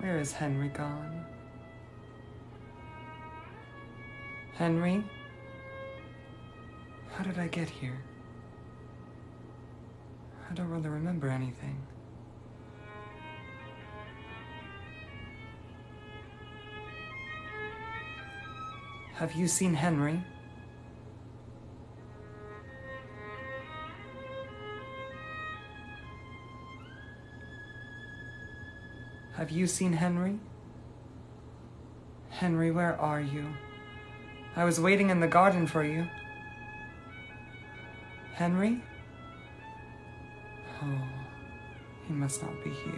Where is Henry gone? Henry? How did I get here? I don't really remember anything. Have you seen Henry? Have you seen Henry? Henry, where are you? I was waiting in the garden for you. Henry? Oh, he must not be here.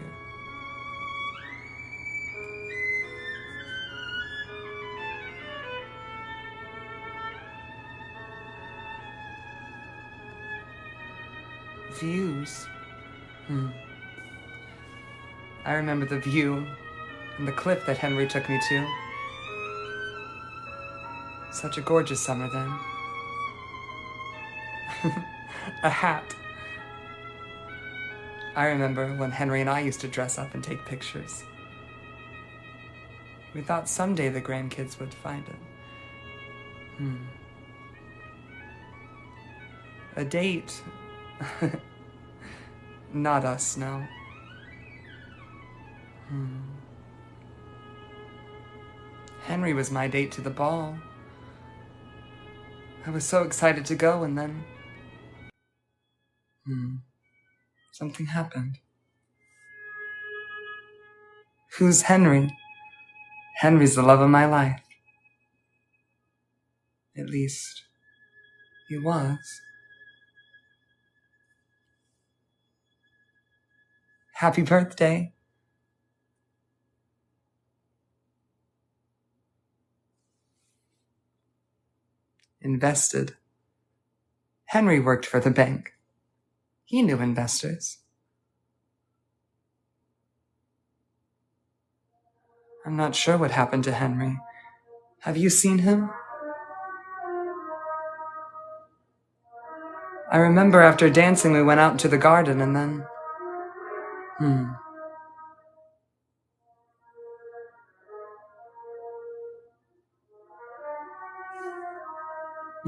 Views? I remember the view and the cliff that Henry took me to. Such a gorgeous summer then. A hat. I remember when Henry and I used to dress up and take pictures. We thought someday the grandkids would find it. A date. Not us, no. Henry was my date to the ball. I was so excited to go, and then... something happened. Who's Henry? Henry's the love of my life. At least, he was. Happy birthday. Invested. Henry worked for the bank. He knew investors. I'm not sure what happened to Henry. Have you seen him? I remember after dancing we went out into the garden and then...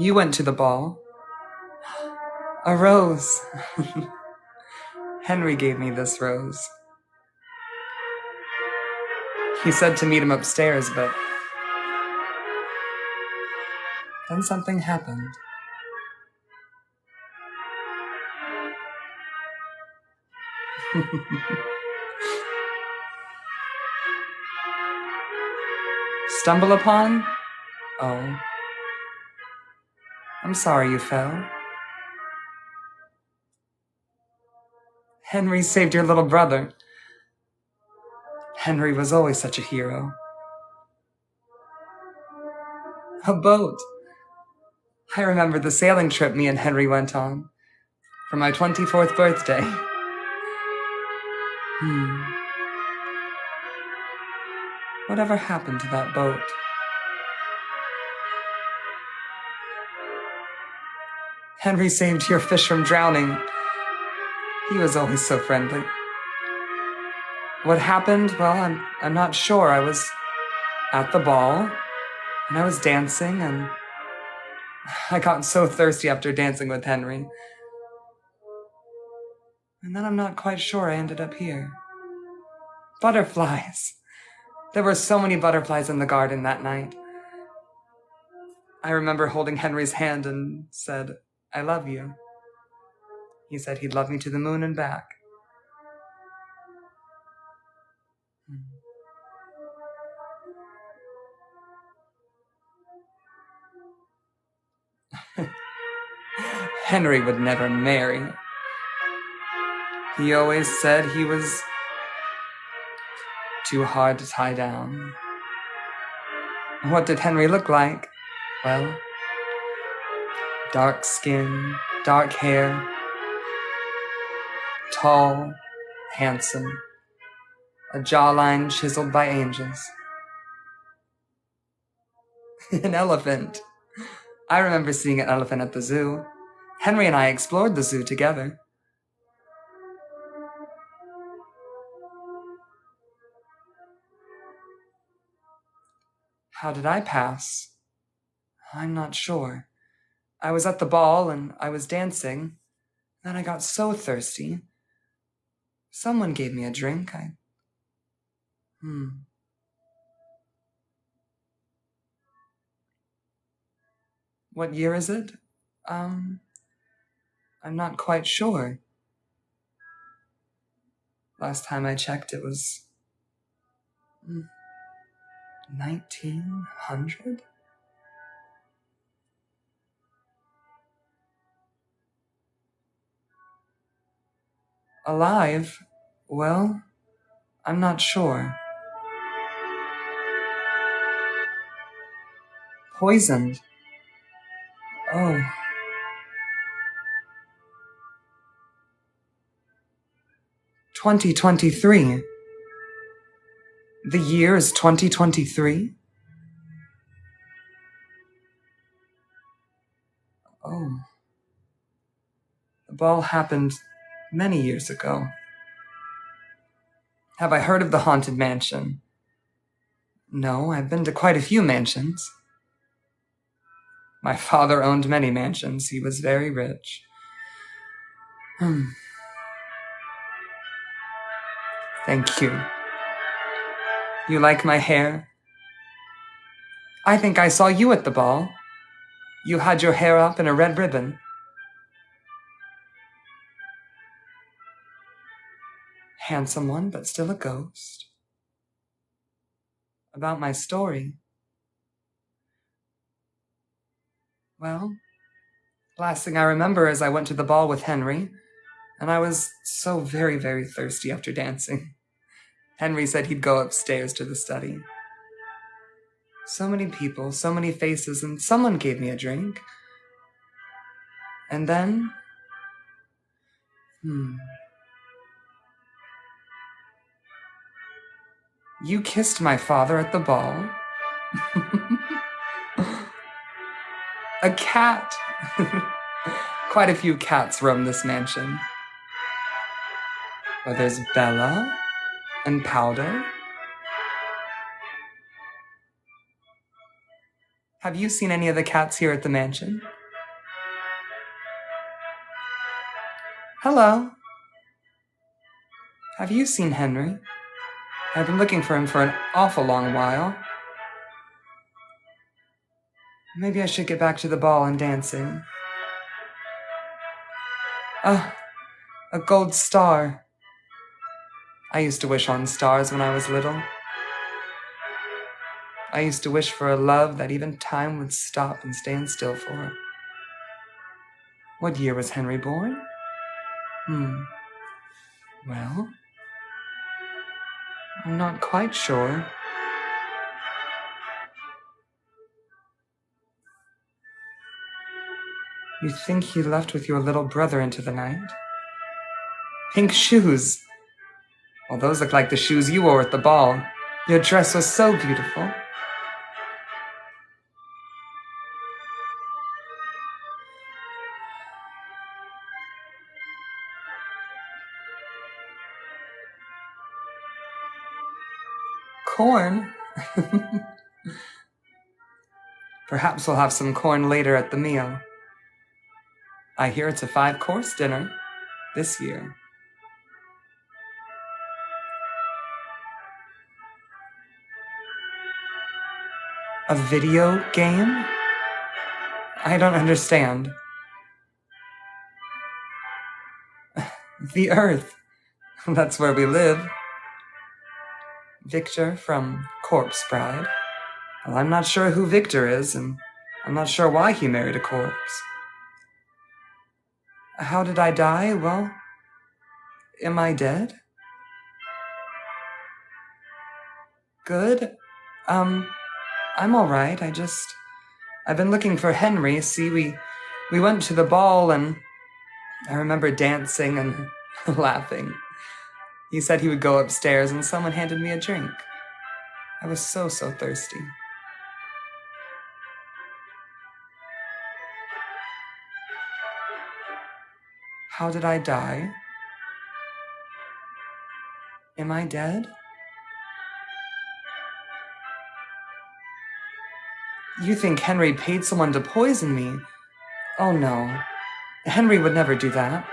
You went to the ball. A rose. Henry gave me this rose. He said to meet him upstairs, but then something happened. Stumble upon? Oh. I'm sorry you fell. Henry saved your little brother. Henry was always such a hero. A boat. I remember the sailing trip me and Henry went on for my 24th birthday. Whatever happened to that boat? Henry saved your fish from drowning. He was always so friendly. What happened? Well, I'm not sure. I was at the ball, and I was dancing, and I got so thirsty after dancing with Henry. And then I'm not quite sure I ended up here. Butterflies. There were so many butterflies in the garden that night. I remember holding Henry's hand and said, I love you. He said he'd love me to the moon and back. Henry would never marry. He always said he was too hard to tie down. What did Henry look like? Well, dark skin, dark hair, tall, handsome, a jawline chiseled by angels. An elephant. I remember seeing an elephant at the zoo. Henry and I explored the zoo together. How did I pass? I'm not sure. I was at the ball and I was dancing. Then I got so thirsty. Someone gave me a drink. What year is it? I'm not quite sure. Last time I checked, it was 1900? Alive? Well, I'm not sure. Poisoned? Oh. "2023. The year is 2023? Oh. The ball happened many years ago. Have I heard of the Haunted Mansion? No, I've been to quite a few mansions. My father owned many mansions. He was very rich. Thank you. You like my hair? I think I saw you at the ball. You had your hair up in a red ribbon. Handsome one, but still a ghost. About my story. Well, last thing I remember is I went to the ball with Henry, and I was so very, very thirsty after dancing. Henry said he'd go upstairs to the study. So many people, so many faces, and someone gave me a drink. And then... You kissed my father at the ball? A cat! Quite a few cats roam this mansion. Well, there's Bella and Powder. Have you seen any of the cats here at the mansion? Hello. Have you seen Henry? I've been looking for him for an awful long while. Maybe I should get back to the ball and dancing. A gold star. I used to wish on stars when I was little. I used to wish for a love that even time would stop and stand still for. What year was Henry born? Well, I'm not quite sure. You think he left with your little brother into the night? Pink shoes. Well, those look like the shoes you wore at the ball. Your dress was so beautiful. Corn? Perhaps we'll have some corn later at the meal. I hear it's a 5-course dinner this year. A video game? I don't understand. The Earth. That's where we live. Victor from Corpse Bride. Well, I'm not sure who Victor is, and I'm not sure why he married a corpse. How did I die? Well, am I dead? Good. I'm all right. I've been looking for Henry. See, we went to the ball, and I remember dancing and laughing. He said he would go upstairs, and someone handed me a drink. I was so thirsty. How did I die? Am I dead? You think Henry paid someone to poison me? Oh no, Henry would never do that.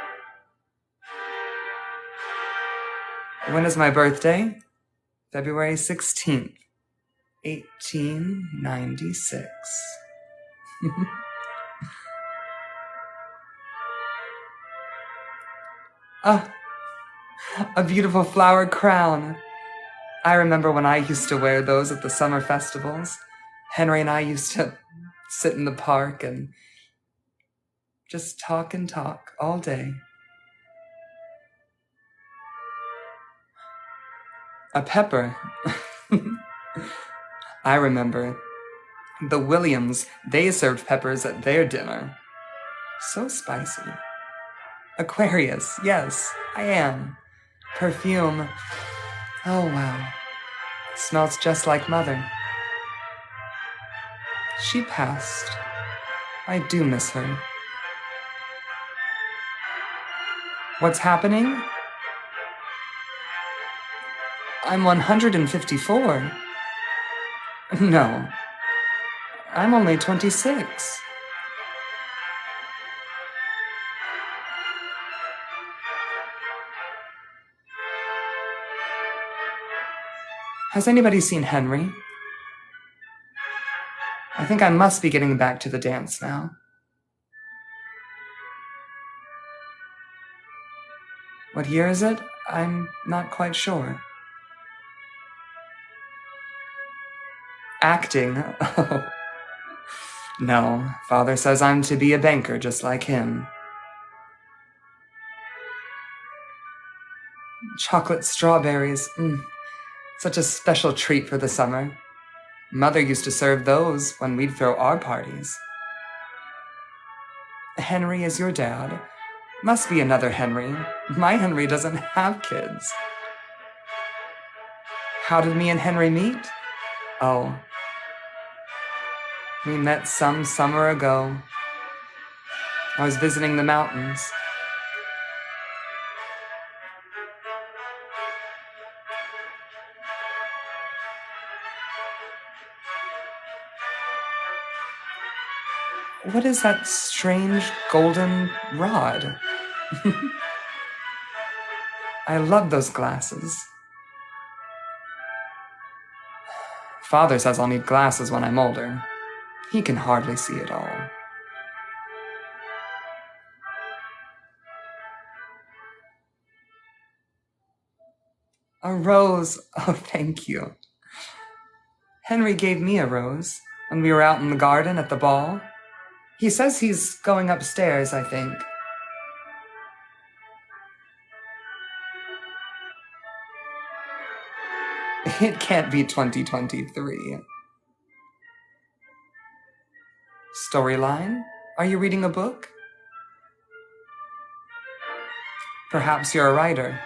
When is my birthday? February 16th, 1896. Ah, a beautiful flower crown. I remember when I used to wear those at the summer festivals. Henry and I used to sit in the park and just talk and talk all day. A pepper. I remember. The Williams, they served peppers at their dinner. So spicy. Aquarius, yes, I am. Perfume. Oh, wow. Smells just like Mother. She passed. I do miss her. What's happening? I'm 154. No, I'm only 26. Has anybody seen Henry? I think I must be getting back to the dance now. What year is it? I'm not quite sure. Acting? Oh. No, Father says I'm to be a banker just like him. Chocolate strawberries. Such a special treat for the summer. Mother used to serve those when we'd throw our parties. Henry is your dad? Must be another Henry. My Henry doesn't have kids. How did me and Henry meet? Oh. We met some summer ago. I was visiting the mountains. What is that strange golden rod? I love those glasses. Father says I'll need glasses when I'm older. He can hardly see it all. A rose. Oh, thank you. Henry gave me a rose when we were out in the garden at the ball. He says he's going upstairs, I think. It can't be 2023. Storyline? Are you reading a book? Perhaps you're a writer.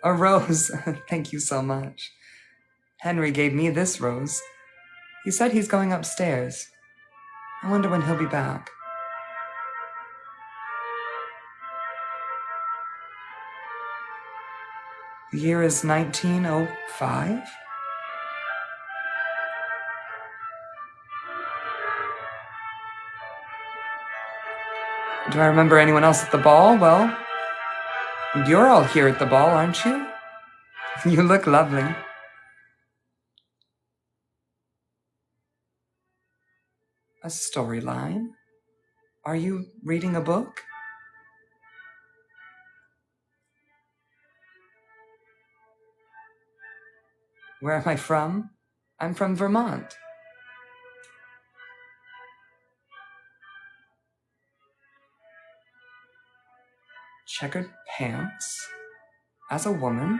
A rose. Thank you so much. Henry gave me this rose. He said he's going upstairs. I wonder when he'll be back. The year is 1905? Do I remember anyone else at the ball? Well, you're all here at the ball, aren't you? You look lovely. A storyline? Are you reading a book? Where am I from? I'm from Vermont. Checkered pants? As a woman?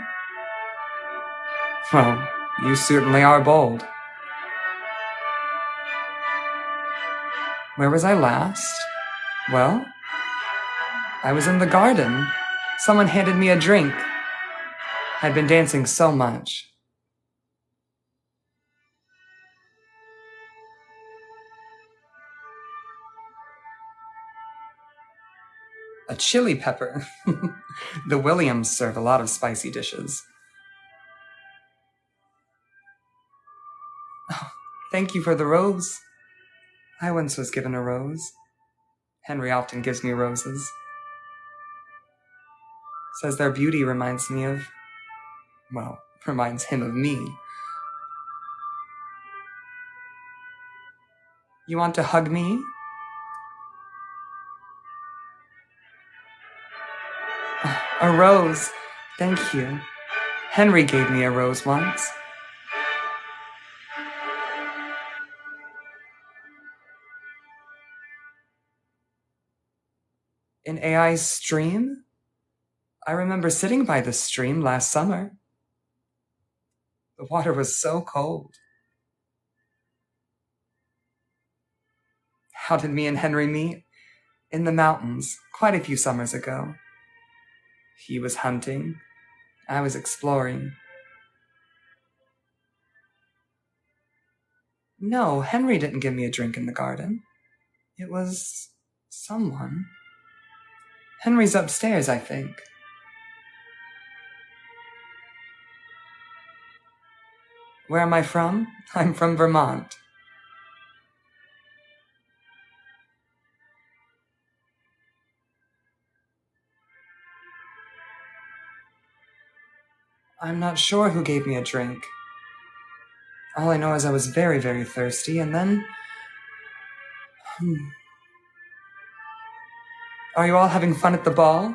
Well, you certainly are bold. Where was I last? Well, I was in the garden. Someone handed me a drink. I'd been dancing so much. A chili pepper. The Williams serve a lot of spicy dishes. Thank you for the rose. I once was given a rose. Henry often gives me roses. Says their beauty reminds him of me. You want to hug me? A rose. Thank you. Henry gave me a rose once. In AI's stream? I remember sitting by the stream last summer. The water was so cold. How did me and Henry meet? In the mountains, quite a few summers ago. He was hunting. I was exploring. No, Henry didn't give me a drink in the garden. It was someone. Henry's upstairs, I think. Where am I from? I'm from Vermont. I'm not sure who gave me a drink. All I know is I was very, very thirsty, and then... Are you all having fun at the ball?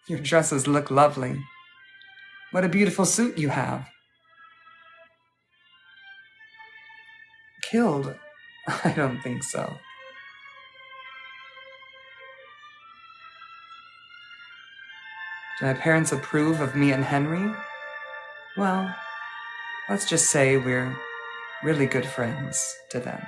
Your dresses look lovely. What a beautiful suit you have. Killed? I don't think so. Do my parents approve of me and Henry? Well, let's just say we're really good friends to them.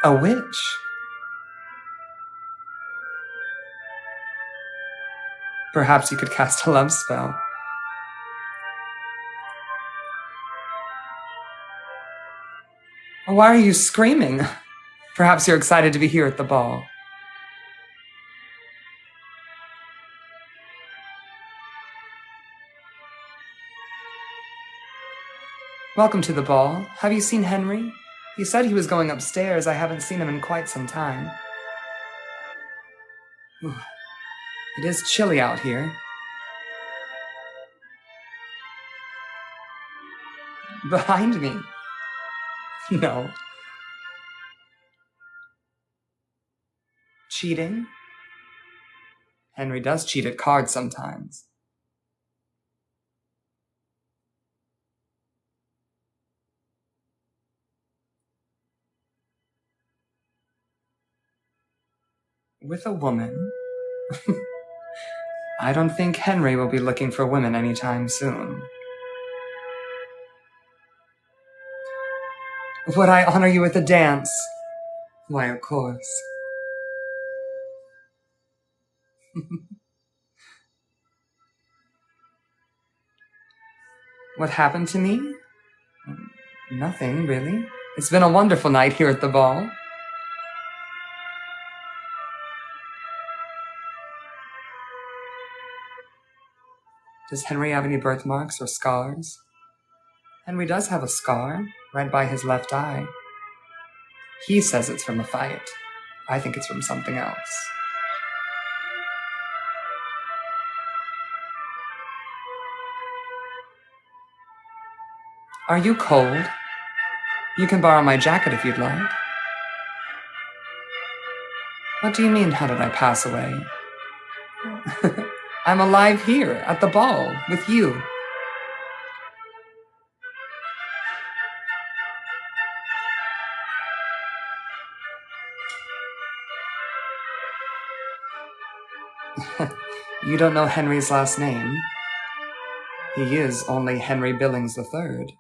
A witch? Perhaps you could cast a love spell. Why are you screaming? Perhaps you're excited to be here at the ball. Welcome to the ball. Have you seen Henry? He said he was going upstairs. I haven't seen him in quite some time. Ooh, it is chilly out here. Behind me? No. Cheating? Henry does cheat at cards sometimes. With a woman? I don't think Henry will be looking for women anytime soon. Would I honor you with a dance? Why, of course. What happened to me? Nothing, really. It's been a wonderful night here at the ball. Does Henry have any birthmarks or scars? Henry does have a scar, right by his left eye. He says it's from a fight. I think it's from something else. Are you cold? You can borrow my jacket if you'd like. What do you mean, how did I pass away? I'm alive here, at the ball, with you. You don't know Henry's last name? He is only Henry Billings III.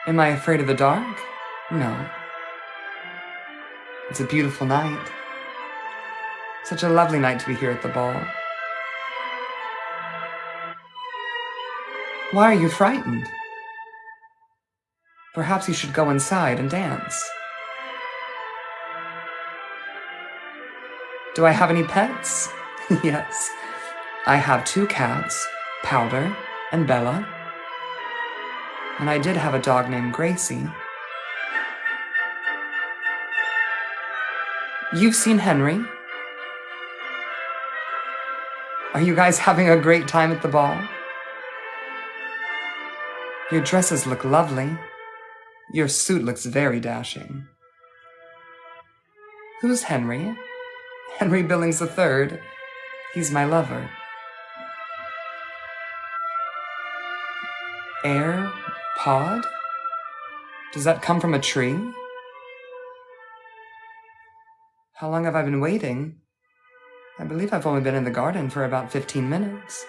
Am I afraid of the dark? No. It's a beautiful night. Such a lovely night to be here at the ball. Why are you frightened? Perhaps you should go inside and dance. Do I have any pets? Yes. I have 2 cats, Powder and Bella. And I did have a dog named Gracie. You've seen Henry. Are you guys having a great time at the ball? Your dresses look lovely. Your suit looks very dashing. Who's Henry? Henry Billings III. He's my lover. Air pod? Does that come from a tree? How long have I been waiting? I believe I've only been in the garden for about 15 minutes.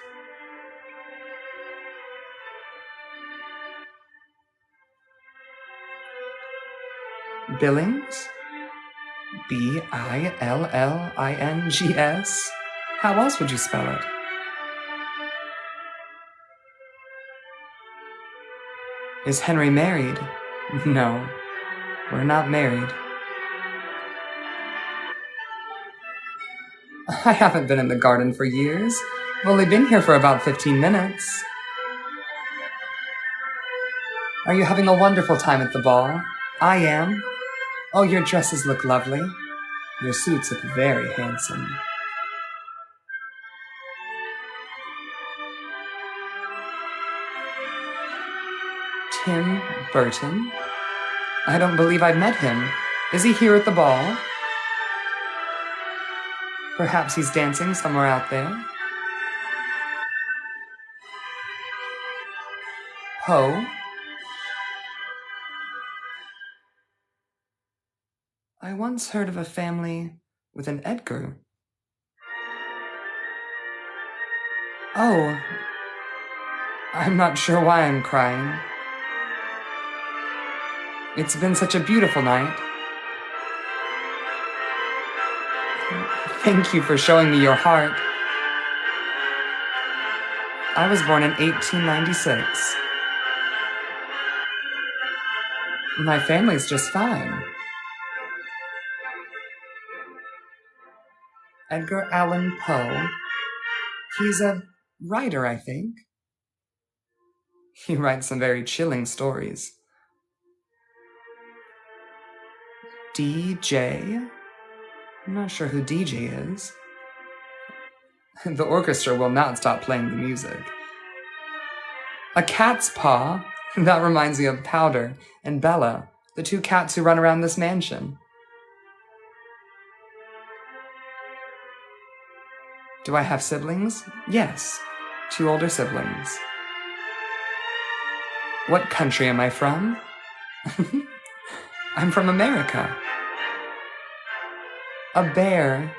Billings? Billings? How else would you spell it? Is Henry married? No, we're not married. I haven't been in the garden for years. I've only been here for about 15 minutes. Are you having a wonderful time at the ball? I am. Oh, your dresses look lovely. Your suits look very handsome. Tim Burton? I don't believe I've met him. Is he here at the ball? Perhaps he's dancing somewhere out there. Poe? I once heard of a family with an Edgar. Oh, I'm not sure why I'm crying. It's been such a beautiful night. Thank you for showing me your heart. I was born in 1896. My family's just fine. Edgar Allan Poe. He's a writer, I think. He writes some very chilling stories. DJ? I'm not sure who DJ is. The orchestra will not stop playing the music. A cat's paw? That reminds me of Powder and Bella, the 2 cats who run around this mansion. Do I have siblings? Yes, 2 older siblings. What country am I from? I'm from America. A bear.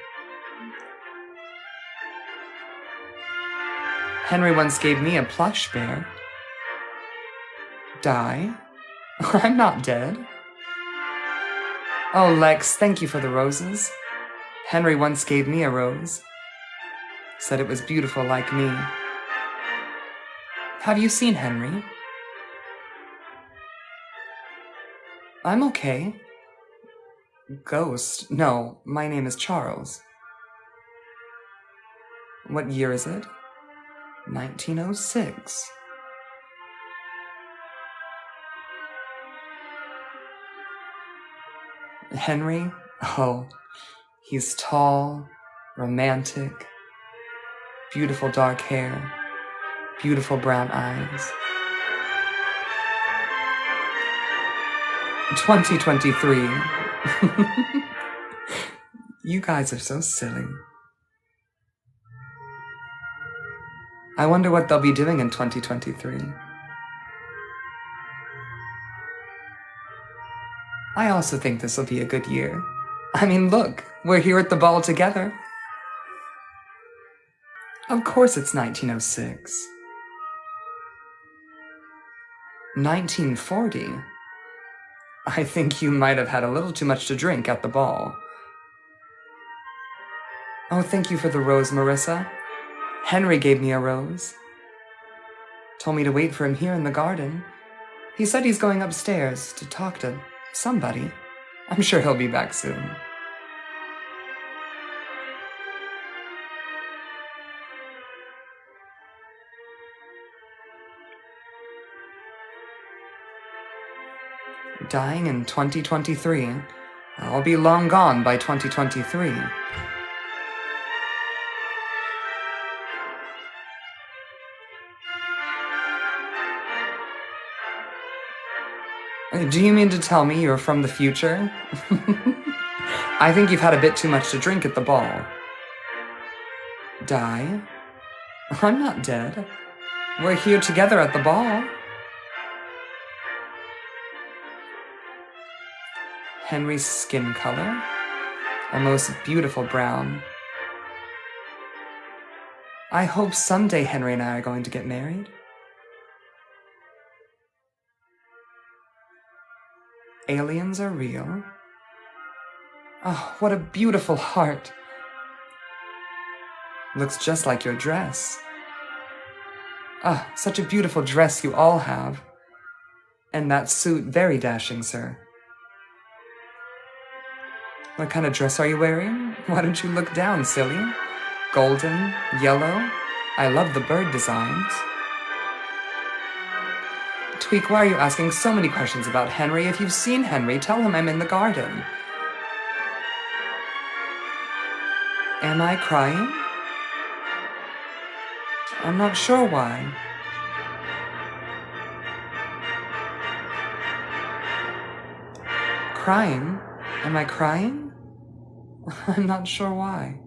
Henry once gave me a plush bear. Die? I'm not dead. Oh, Lex, thank you for the roses. Henry once gave me a rose. Said it was beautiful like me. Have you seen Henry? I'm okay. Ghost? No, my name is Charles. What year is it? 1906. Henry? Oh, he's tall, romantic, beautiful dark hair, beautiful brown eyes. 2023. You guys are so silly. I wonder what they'll be doing in 2023. I also think this will be a good year. I mean, look, we're here at the ball together. Of course it's 1906. 1940? I think you might have had a little too much to drink at the ball. Oh, thank you for the rose, Marissa. Henry gave me a rose. Told me to wait for him here in the garden. He said he's going upstairs to talk to somebody. I'm sure he'll be back soon. Dying in 2023. I'll be long gone by 2023. Do you mean to tell me you're from the future? I think you've had a bit too much to drink at the ball. Die? I'm not dead. We're here together at the ball. Henry's skin color? A most beautiful brown. I hope someday Henry and I are going to get married. Aliens are real? Oh, what a beautiful heart. Looks just like your dress. Ah, such a beautiful dress you all have. And that suit very dashing, sir. What kind of dress are you wearing? Why don't you look down, silly? Golden, yellow. I love the bird designs. Tweak, why are you asking so many questions about Henry? If you've seen Henry, tell him I'm in the garden. Am I crying? I'm not sure why. Crying? Am I crying? I'm not sure why.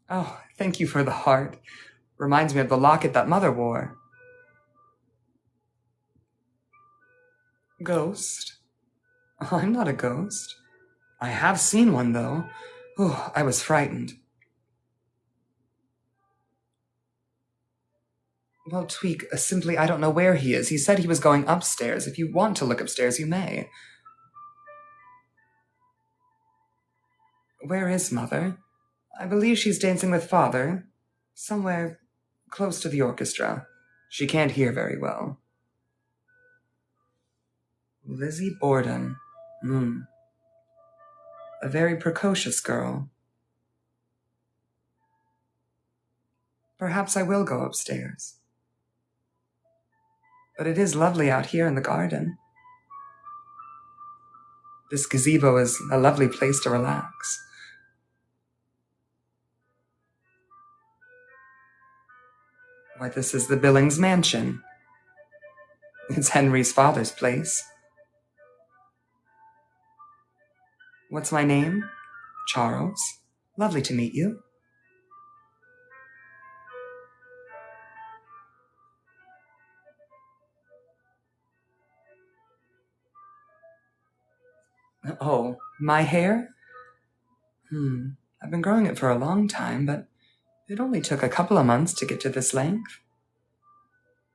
Oh, thank you for the heart. Reminds me of the locket that Mother wore. Ghost? I'm not a ghost. I have seen one, though. Oh, I was frightened. Well, Tweak, simply I don't know where he is. He said he was going upstairs. If you want to look upstairs, you may. Where is Mother? I believe she's dancing with Father. Somewhere close to the orchestra. She can't hear very well. Lizzie Borden. A very precocious girl. Perhaps I will go upstairs. But it is lovely out here in the garden. This gazebo is a lovely place to relax. Why, this is the Billings mansion. It's Henry's father's place. What's my name? Charles. Lovely to meet you. Oh, my hair? I've been growing it for a long time, but it only took a couple of months to get to this length.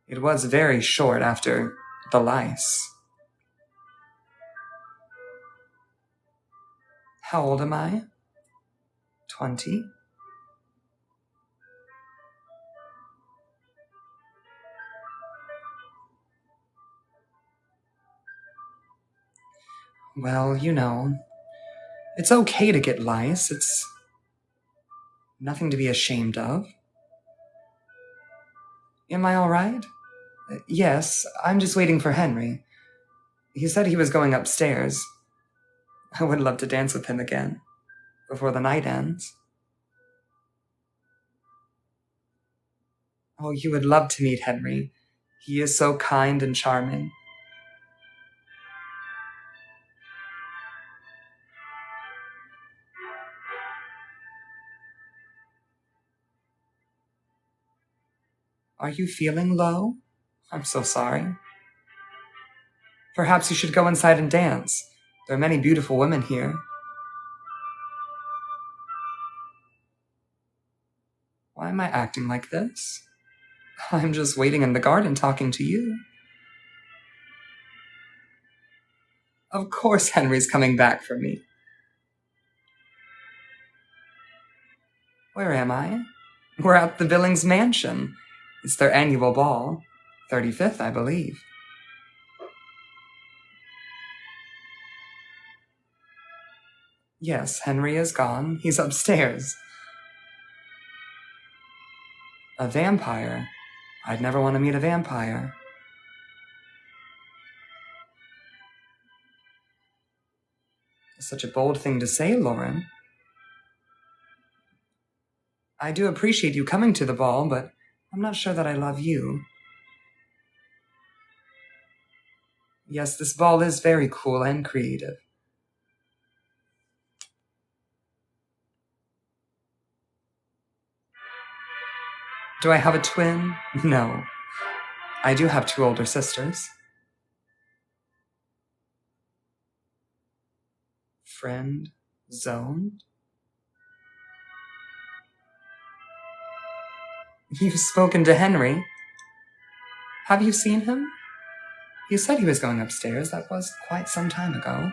It was very short after the lice. How old am I? 20. Well, you know, it's okay to get lice. It's nothing to be ashamed of. Am I all right? Yes, I'm just waiting for Henry. He said he was going upstairs. I would love to dance with him again, before the night ends. Oh, you would love to meet Henry. He is so kind and charming. Are you feeling low? I'm so sorry. Perhaps you should go inside and dance. There are many beautiful women here. Why am I acting like this? I'm just waiting in the garden talking to you. Of course Henry's coming back for me. Where am I? We're at the Billings mansion. It's their annual ball. 35th, I believe. Yes, Henry is gone. He's upstairs. A vampire? I'd never want to meet a vampire. Such a bold thing to say, Lauren. I do appreciate you coming to the ball, but I'm not sure that I love you. Yes, this ball is very cool and creative. Do I have a twin? No. I do have 2 older sisters. Friend zoned? You've spoken to Henry. Have you seen him? You said he was going upstairs. That was quite some time ago.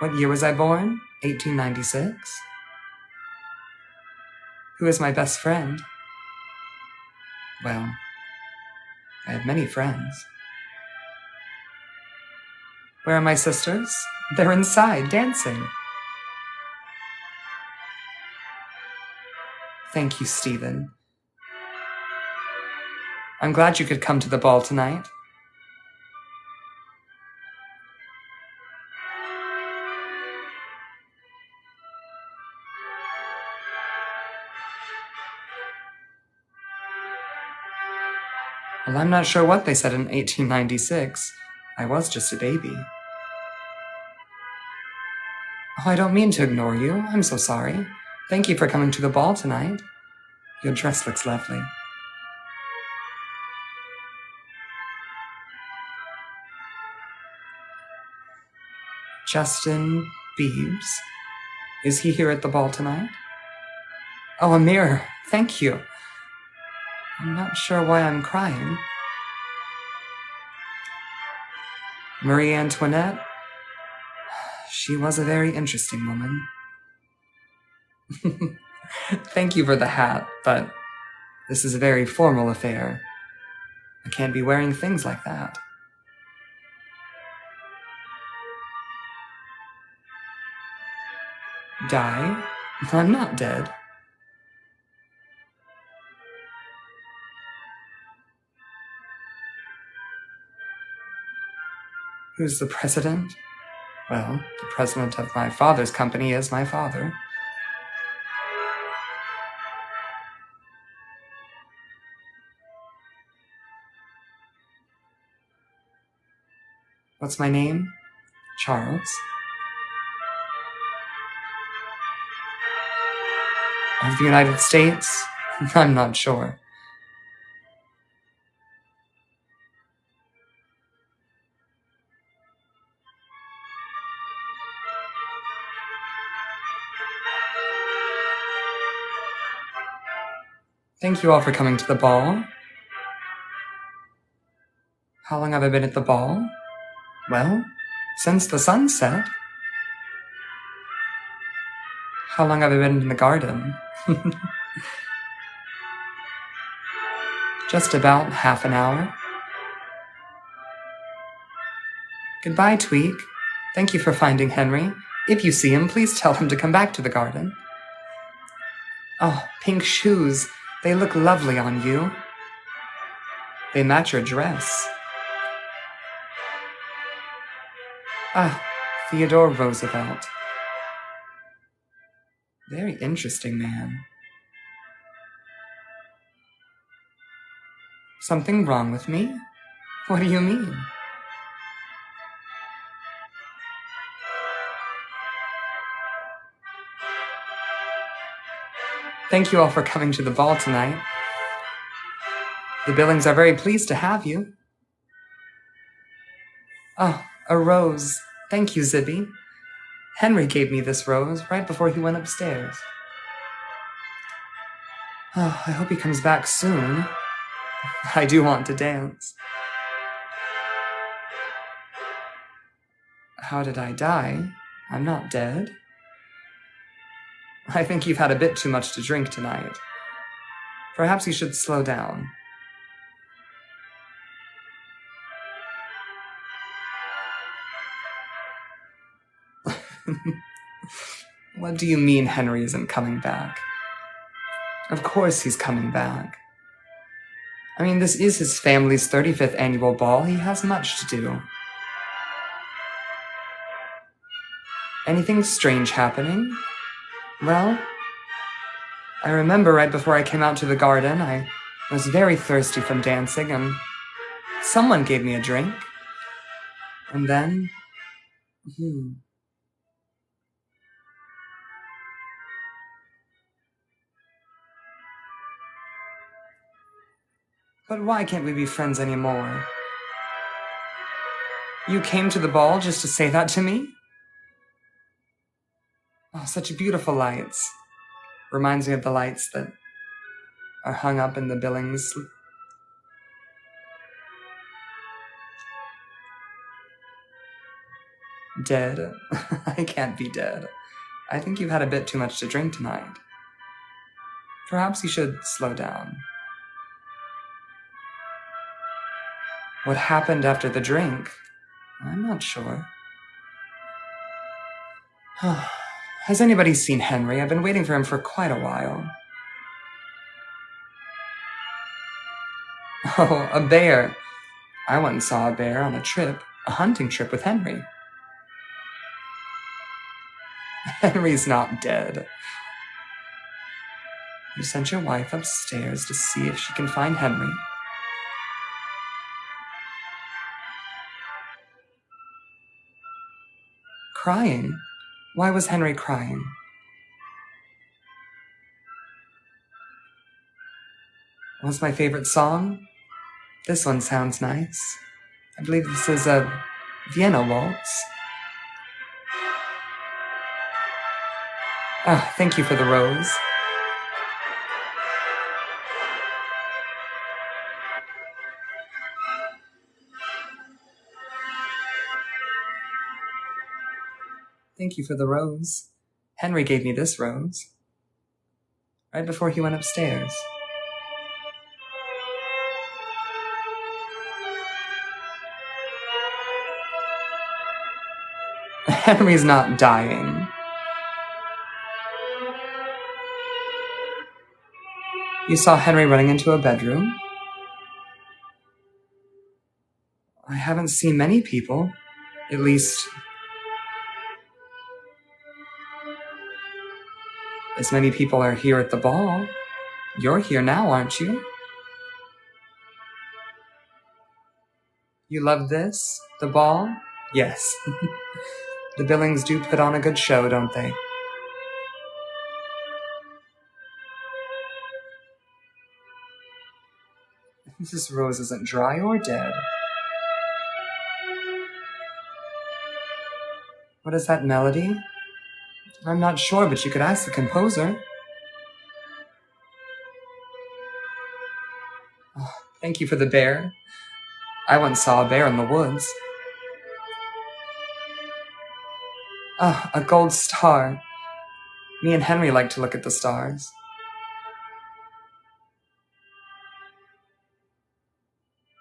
What year was I born? 1896. Who is my best friend? Well, I have many friends. Where are my sisters? They're inside, dancing. Thank you, Stephen. I'm glad you could come to the ball tonight. Well, I'm not sure what they said in 1896. I was just a baby. Oh, I don't mean to ignore you. I'm so sorry. Thank you for coming to the ball tonight. Your dress looks lovely. Justin Biebs. Is he here at the ball tonight? Oh, a mirror. Thank you. I'm not sure why I'm crying. Marie Antoinette? She was a very interesting woman. Thank you for the hat, but this is a very formal affair. I can't be wearing things like that. Die? I'm not dead. Who's the president? Well, the president of my father's company is my father. What's my name? Charles. Of the United States? I'm not sure. Thank you all for coming to the ball. How long have I been at the ball? Well, since the sun set. How long have I been in the garden? Just about half an hour. Goodbye, Tweak. Thank you for finding Henry. If you see him, please tell him to come back to the garden. Oh, pink shoes. They look lovely on you. They match your dress. Ah, Theodore Roosevelt. Very interesting man. Something wrong with me? What do you mean? Thank you all for coming to the ball tonight. The Billings are very pleased to have you. Oh, a rose. Thank you, Zibby. Henry gave me this rose right before he went upstairs. Oh, I hope he comes back soon. I do want to dance. How did I die? I'm not dead. I think you've had a bit too much to drink tonight. Perhaps you should slow down. What do you mean Henry isn't coming back? Of course he's coming back. I mean, this is his family's 35th annual ball. He has much to do. Anything strange happening? Well, I remember right before I came out to the garden, I was very thirsty from dancing, and someone gave me a drink. And then... But why can't we be friends anymore? You came to the ball just to say that to me? Oh, such beautiful lights. Reminds me of the lights that are hung up in the Billings. Dead? I can't be dead. I think you've had a bit too much to drink tonight. Perhaps you should slow down. What happened after the drink? I'm not sure. Has anybody seen Henry? I've been waiting for him for quite a while. Oh, a bear. I went and saw a bear on a hunting trip with Henry. Henry's not dead. You sent your wife upstairs to see if she can find Henry. Crying? Why was Henry crying? What's my favorite song? This one sounds nice. I believe this is a Vienna waltz. Ah, thank you for the rose. Thank you for the rose. Henry gave me this rose. Right before he went upstairs. Henry's not dying. You saw Henry running into a bedroom? I haven't seen many people. At least... as many people are here at the ball. You're here now, aren't you? You love this? The ball? Yes. The Billings do put on a good show, don't they? This rose isn't dry or dead. What is that melody? I'm not sure, but you could ask the composer. Oh, thank you for the bear. I once saw a bear in the woods. Ah, a gold star. Me and Henry like to look at the stars.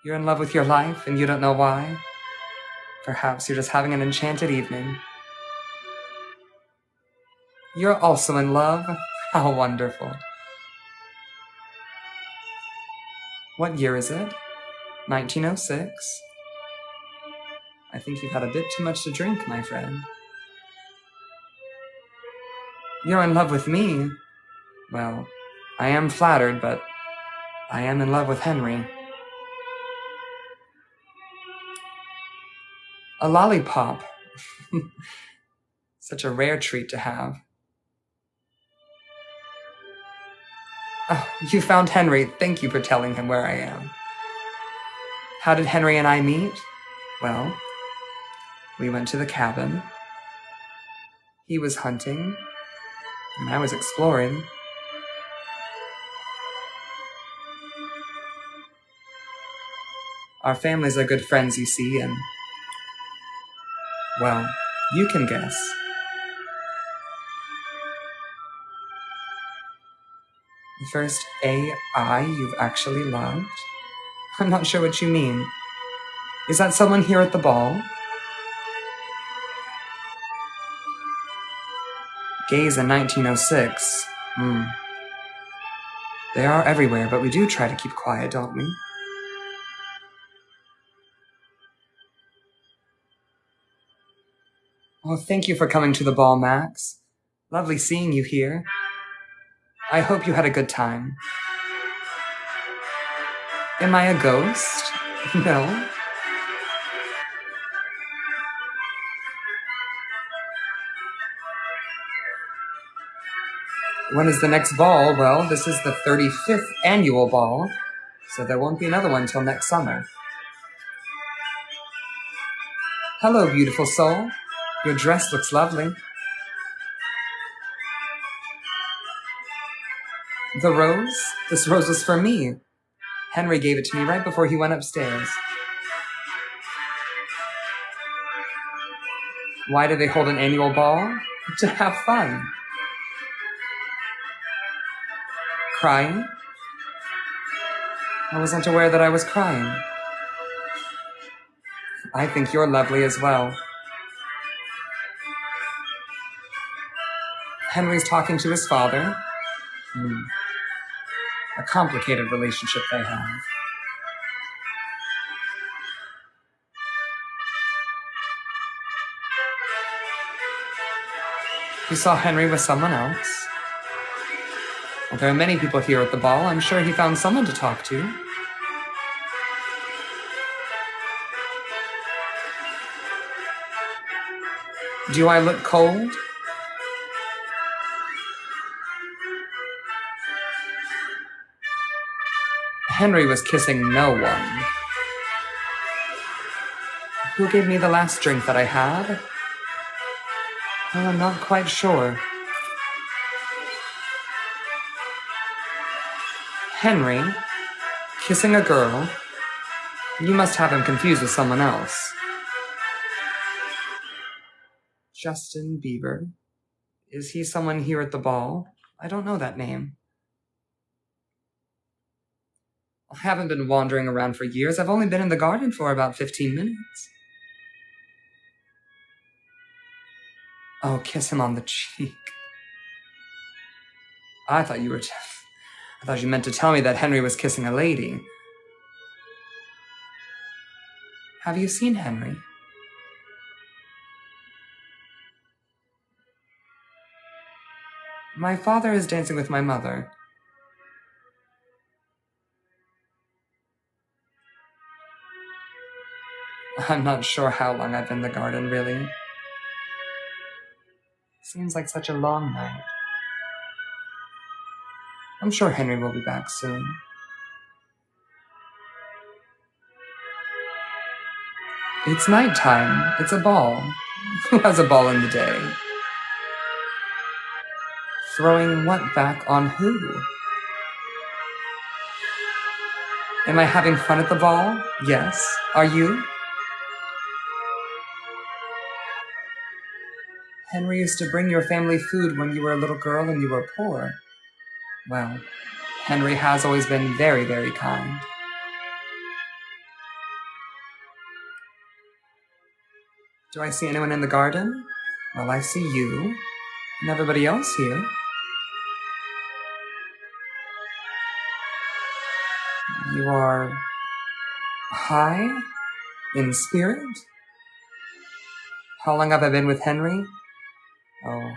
You're in love with your life, and you don't know why? Perhaps you're just having an enchanted evening. You're also in love? How wonderful. What year is it? 1906? I think you've had a bit too much to drink, my friend. You're in love with me? Well, I am flattered, but I am in love with Henry. A lollipop. Such a rare treat to have. Oh, you found Henry. Thank you for telling him where I am. How did Henry and I meet? Well, we went to the cabin. He was hunting, and I was exploring. Our families are good friends, you see, and... well, you can guess. The first AI you've actually loved? I'm not sure what you mean. Is that someone here at the ball? Gays in 1906. They are everywhere, but we do try to keep quiet, don't we? Oh, thank you for coming to the ball, Max. Lovely seeing you here. I hope you had a good time. Am I a ghost? No. When is the next ball? Well, this is the 35th annual ball, so there won't be another one till next summer. Hello, beautiful soul. Your dress looks lovely. The rose? This rose was for me. Henry gave it to me right before he went upstairs. Why do they hold an annual ball? To have fun. Crying? I wasn't aware that I was crying. I think you're lovely as well. Henry's talking to his father. A complicated relationship they have. You saw Henry with someone else? Well, there are many people here at the ball. I'm sure he found someone to talk to. Do I look cold? Henry was kissing no one. Who gave me the last drink that I had? Well, I'm not quite sure. Henry, kissing a girl? You must have him confused with someone else. Justin Bieber? Is he someone here at the ball? I don't know that name. I haven't been wandering around for years. I've only been in the garden for about 15 minutes. Oh, kiss him on the cheek. I thought you meant to tell me that Henry was kissing a lady. Have you seen Henry? My father is dancing with my mother. I'm not sure how long I've been in the garden, really. Seems like such a long night. I'm sure Henry will be back soon. It's nighttime. It's a ball. Who has a ball in the day? Throwing what back on who? Am I having fun at the ball? Yes. Are you? Henry used to bring your family food when you were a little girl and you were poor. Well, Henry has always been very, very kind. Do I see anyone in the garden? Well, I see you and everybody else here. You are high in spirit? How long have I been with Henry? Oh,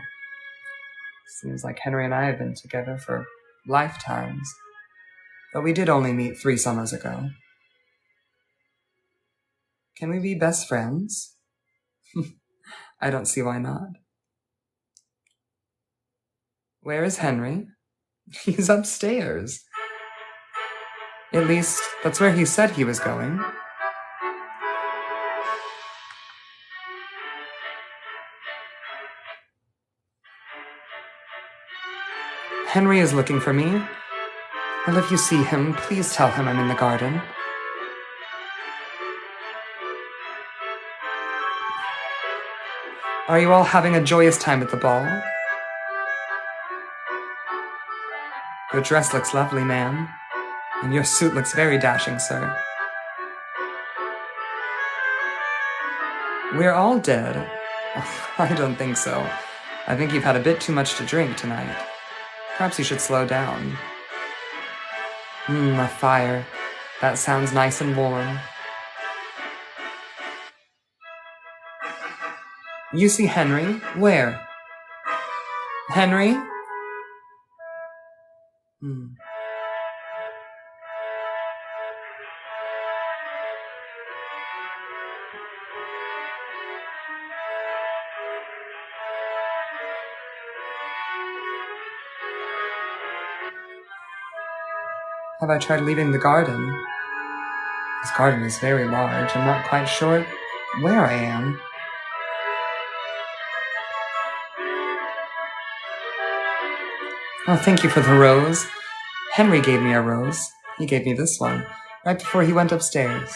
seems like Henry and I have been together for lifetimes. But we did only meet 3 summers ago. Can we be best friends? I don't see why not. Where is Henry? He's upstairs. At least, that's where he said he was going. Henry is looking for me. Well, if you see him, please tell him I'm in the garden. Are you all having a joyous time at the ball? Your dress looks lovely, ma'am, and your suit looks very dashing, sir. We're all dead. I don't think so. I think you've had a bit too much to drink tonight. Perhaps you should slow down. A fire. That sounds nice and warm. You see Henry? Where? Henry? Have I tried leaving the garden? This garden is very large. I'm not quite sure where I am. Oh, thank you for the rose. Henry gave me a rose. He gave me this one, right before he went upstairs.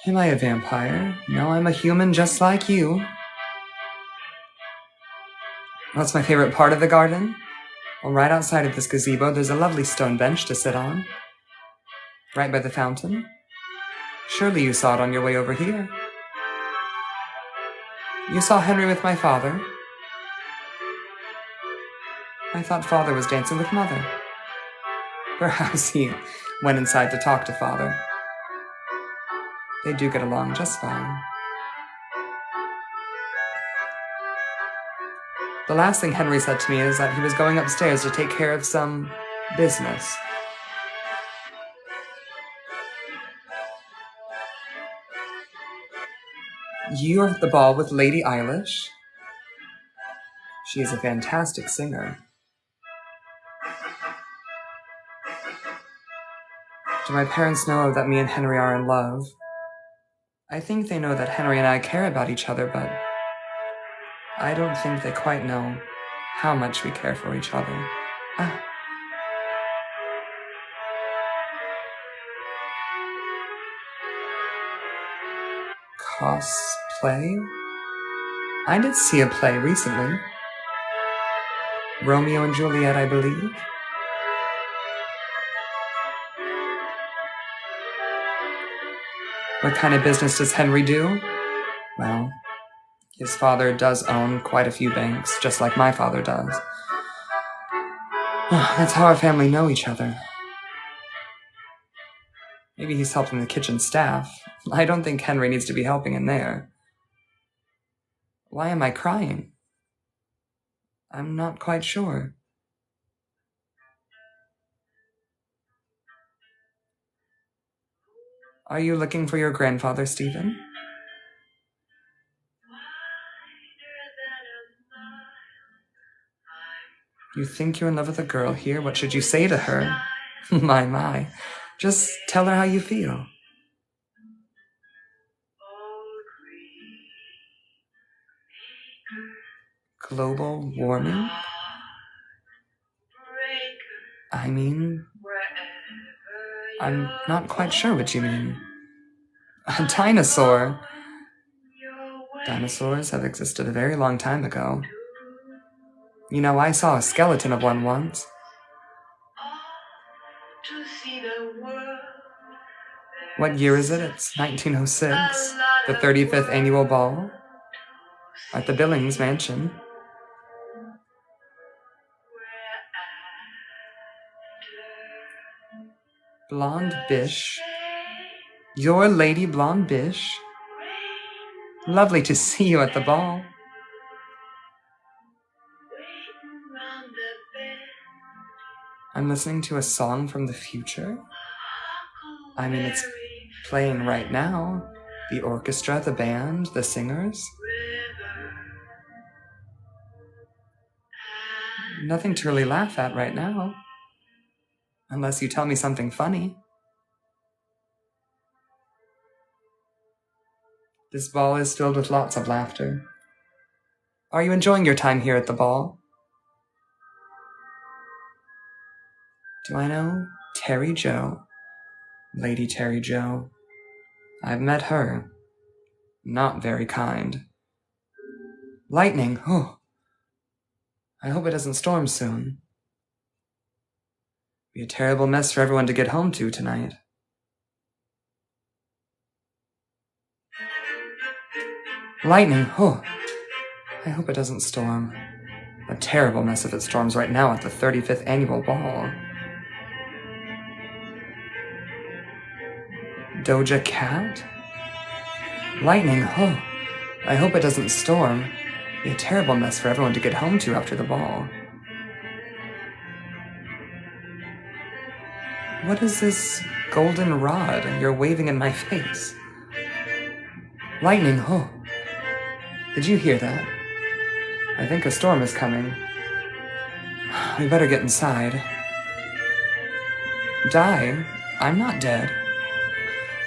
Am I a vampire? No, I'm a human just like you. What's my favorite part of the garden? Well, right outside of this gazebo, there's a lovely stone bench to sit on. Right by the fountain. Surely you saw it on your way over here. You saw Henry with my father. I thought father was dancing with mother. Perhaps he went inside to talk to father. They do get along just fine. The last thing Henry said to me is that he was going upstairs to take care of some business. You're at the ball with Lady Eilish. She is a fantastic singer. Do my parents know that me and Henry are in love? I think they know that Henry and I care about each other, but I don't think they quite know how much we care for each other. Cosplay? I did see a play recently. Romeo and Juliet, I believe. What kind of business does Henry do? Well, his father does own quite a few banks, just like my father does. That's how our family know each other. Maybe he's helping the kitchen staff. I don't think Henry needs to be helping in there. Why am I crying? I'm not quite sure. Are you looking for your grandfather, Stephen? You think you're in love with a girl here? What should you say to her? My. Just tell her how you feel. Global warming? I mean, I'm not quite sure what you mean. A dinosaur? Dinosaurs have existed a very long time ago. You know, I saw a skeleton of one once. What year is it? It's 1906, the 35th annual ball at the Billings Mansion. Blonde Bish. You're Lady Blonde Bish. Lovely to see you at the ball. I'm listening to a song from the future. I mean, it's playing right now. The orchestra, the band, the singers. Nothing to really laugh at right now. Unless you tell me something funny. This ball is filled with lots of laughter. Are you enjoying your time here at the ball? Do I know Terry Jo? Lady Terry Jo. I've met her. Not very kind. Lightning, oh. I hope it doesn't storm soon. Be a terrible mess for everyone to get home to tonight. Lightning, oh. I hope it doesn't storm. A terrible mess if it storms right now at the 35th annual ball. Doja Cat? Lightning, oh. I hope it doesn't storm. Be a terrible mess for everyone to get home to after the ball. What is this golden rod you're waving in my face? Lightning, oh. Did you hear that? I think a storm is coming. We better get inside. Die? I'm not dead.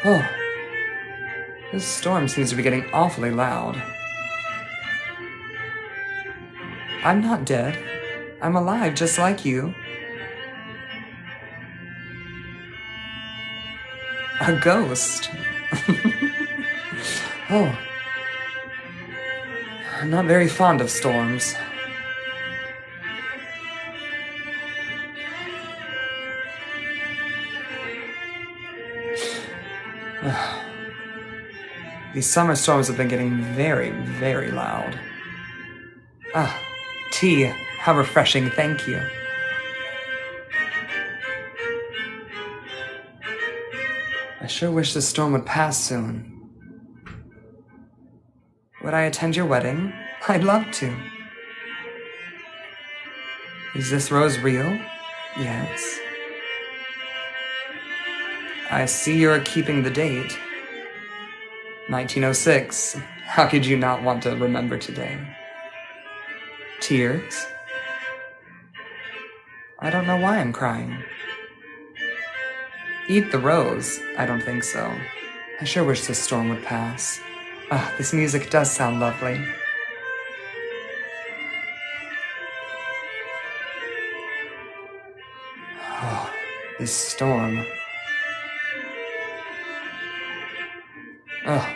Oh. This storm seems to be getting awfully loud. I'm not dead. I'm alive just like you. A ghost. Oh. I'm not very fond of storms. These summer storms have been getting very, very loud. Ah, tea. How refreshing, thank you. I sure wish this storm would pass soon. Would I attend your wedding? I'd love to. Is this rose real? Yes. I see you're keeping the date. 1906. How could you not want to remember today? Tears? I don't know why I'm crying. Eat the rose? I don't think so. I sure wish this storm would pass. Ah, this music does sound lovely. Oh, this storm. Oh,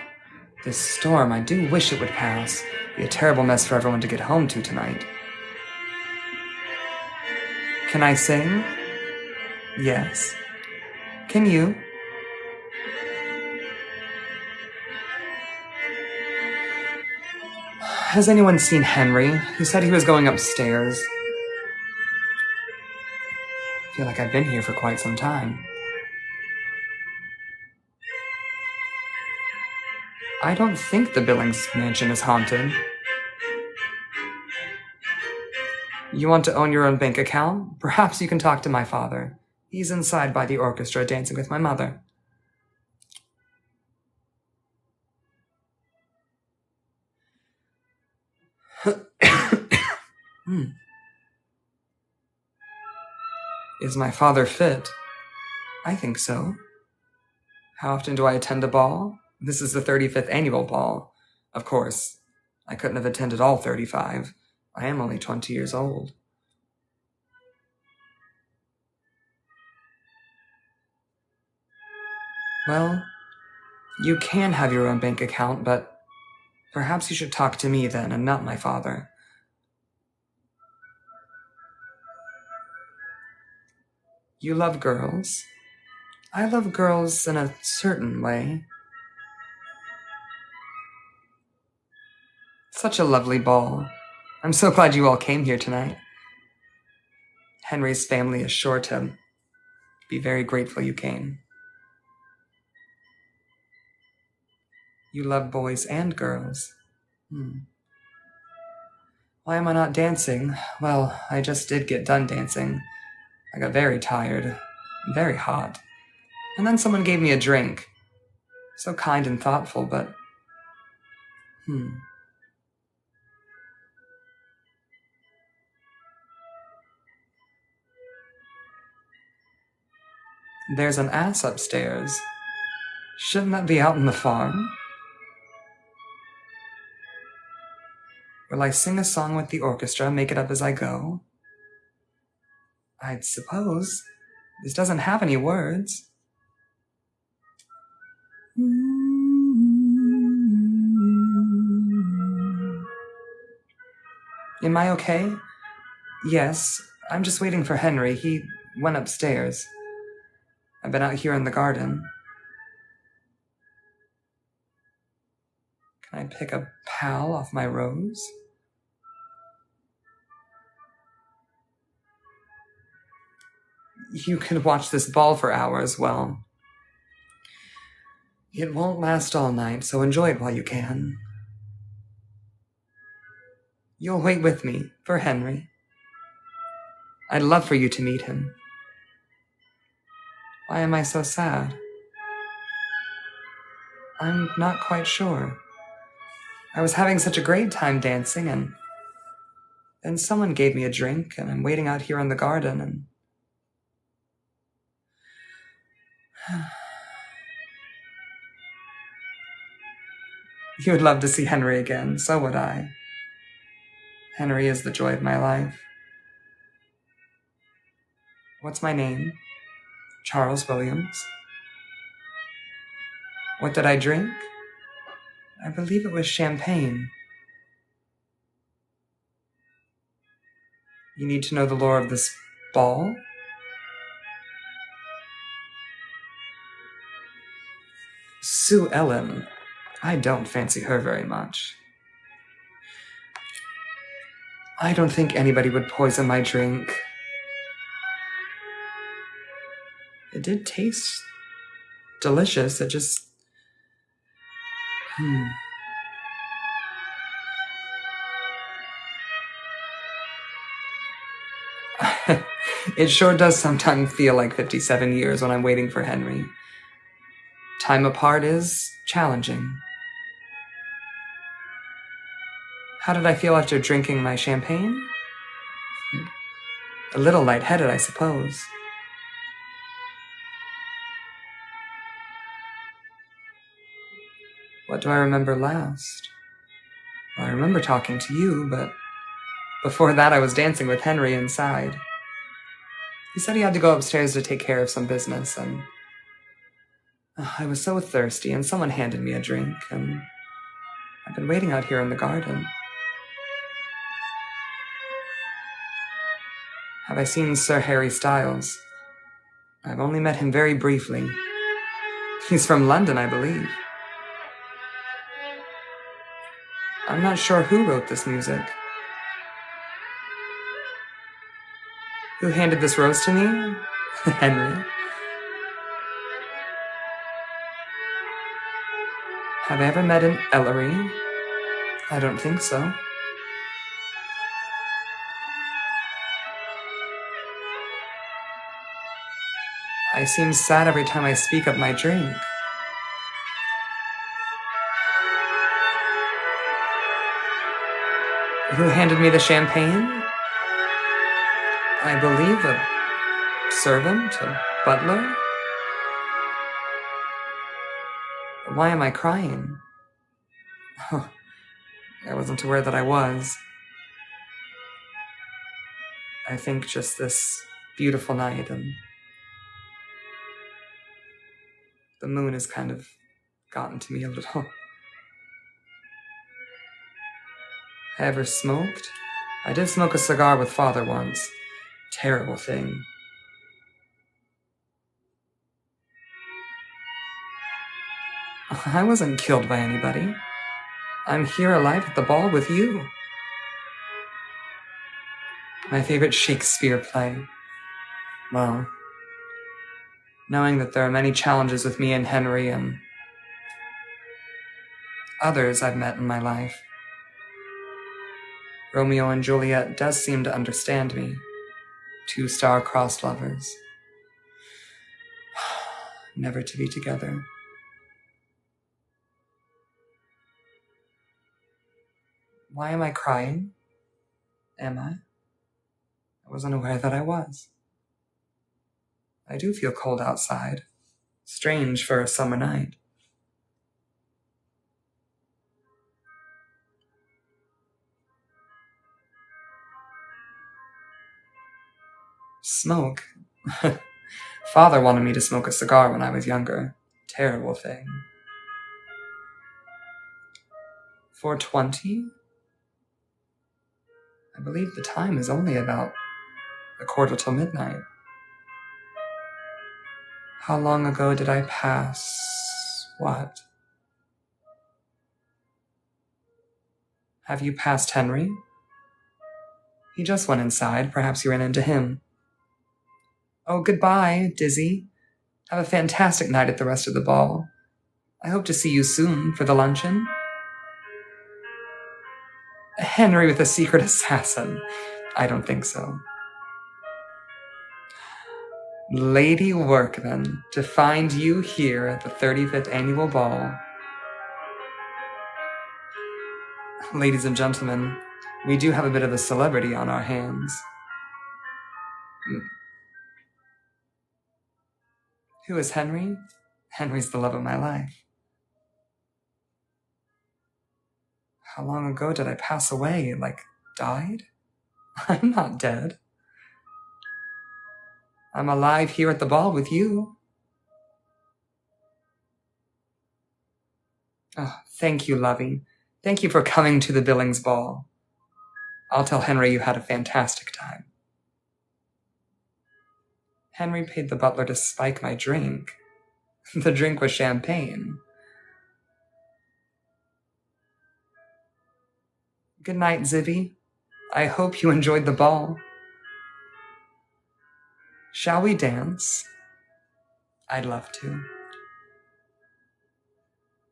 this storm, I do wish it would pass. Be a terrible mess for everyone to get home to tonight. Can I sing? Yes. Can you? Has anyone seen Henry? He said he was going upstairs. I feel like I've been here for quite some time. I don't think the Billings mansion is haunted. You want to own your own bank account? Perhaps you can talk to my father. He's inside by the orchestra dancing with my mother. Is my father fit? I think so. How often do I attend a ball? This is the 35th annual ball. Of course, I couldn't have attended all 35. I am only 20 years old. Well, you can have your own bank account, but perhaps you should talk to me then and not my father. You love girls? I love girls in a certain way. Such a lovely ball. I'm so glad you all came here tonight. Henry's family is sure to be very grateful you came. You love boys and girls. Why am I not dancing? Well, I just did get done dancing. I got very tired, very hot. And then someone gave me a drink. So kind and thoughtful, but... There's an ass upstairs. Shouldn't that be out in the farm? Will I sing a song with the orchestra, make it up as I go? I'd suppose. This doesn't have any words. Am I okay? Yes, I'm just waiting for Henry. He went upstairs. I've been out here in the garden. Can I pick a pal off my rose? You could watch this ball for hours. Well, it won't last all night, so enjoy it while you can. You'll wait with me for Henry. I'd love for you to meet him. Why am I so sad? I'm not quite sure. I was having such a great time dancing, and then someone gave me a drink, and I'm waiting out here in the garden, and... You would love to see Henry again, so would I. Henry is the joy of my life. What's my name? Charles Williams. What did I drink? I believe it was champagne. You need to know the lore of this ball? Sue Ellen. I don't fancy her very much. I don't think anybody would poison my drink. It did taste delicious. It just... It sure does sometimes feel like 57 years when I'm waiting for Henry. Time apart is challenging. How did I feel after drinking my champagne? A little lightheaded, I suppose. What do I remember last? Well, I remember talking to you, but before that I was dancing with Henry inside. He said he had to go upstairs to take care of some business, and I was so thirsty, and someone handed me a drink, and I've been waiting out here in the garden. Have I seen Sir Harry Styles? I've only met him very briefly. He's from London, I believe. I'm not sure who wrote this music. Who handed this rose to me? Henry. Have I ever met an Ellery? I don't think so. I seem sad every time I speak of my drink. Who handed me the champagne? I believe a servant, a butler. Why am I crying? Oh, I wasn't aware that I was. I think just this beautiful night, and the moon has kind of gotten to me a little. I ever smoked? I did smoke a cigar with Father once. Terrible thing. I wasn't killed by anybody. I'm here alive at the ball with you. My favorite Shakespeare play. Well, knowing that there are many challenges with me and Henry and others I've met in my life, Romeo and Juliet does seem to understand me. Two star-crossed lovers. Never to be together. Why am I crying? Am I? I wasn't aware that I was. I do feel cold outside. Strange for a summer night. Smoke? Father wanted me to smoke a cigar when I was younger. Terrible thing. 420? I believe the time is only about a quarter till midnight. How long ago did I pass what? Have you passed Henry? He just went inside. Perhaps you ran into him. Oh, goodbye, Dizzy. Have a fantastic night at the rest of the ball. I hope to see you soon for the luncheon. Henry with a secret assassin. I don't think so. Lady Workman, to find you here at the 35th annual ball. Ladies and gentlemen, we do have a bit of a celebrity on our hands. Who is Henry? Henry's the love of my life. How long ago did I pass away? Like, died? I'm not dead. I'm alive here at the ball with you. Oh, thank you, Lovey. Thank you for coming to the Billings Ball. I'll tell Henry you had a fantastic time. Henry paid the butler to spike my drink. The drink was champagne. Good night, Zibby. I hope you enjoyed the ball. Shall we dance? I'd love to.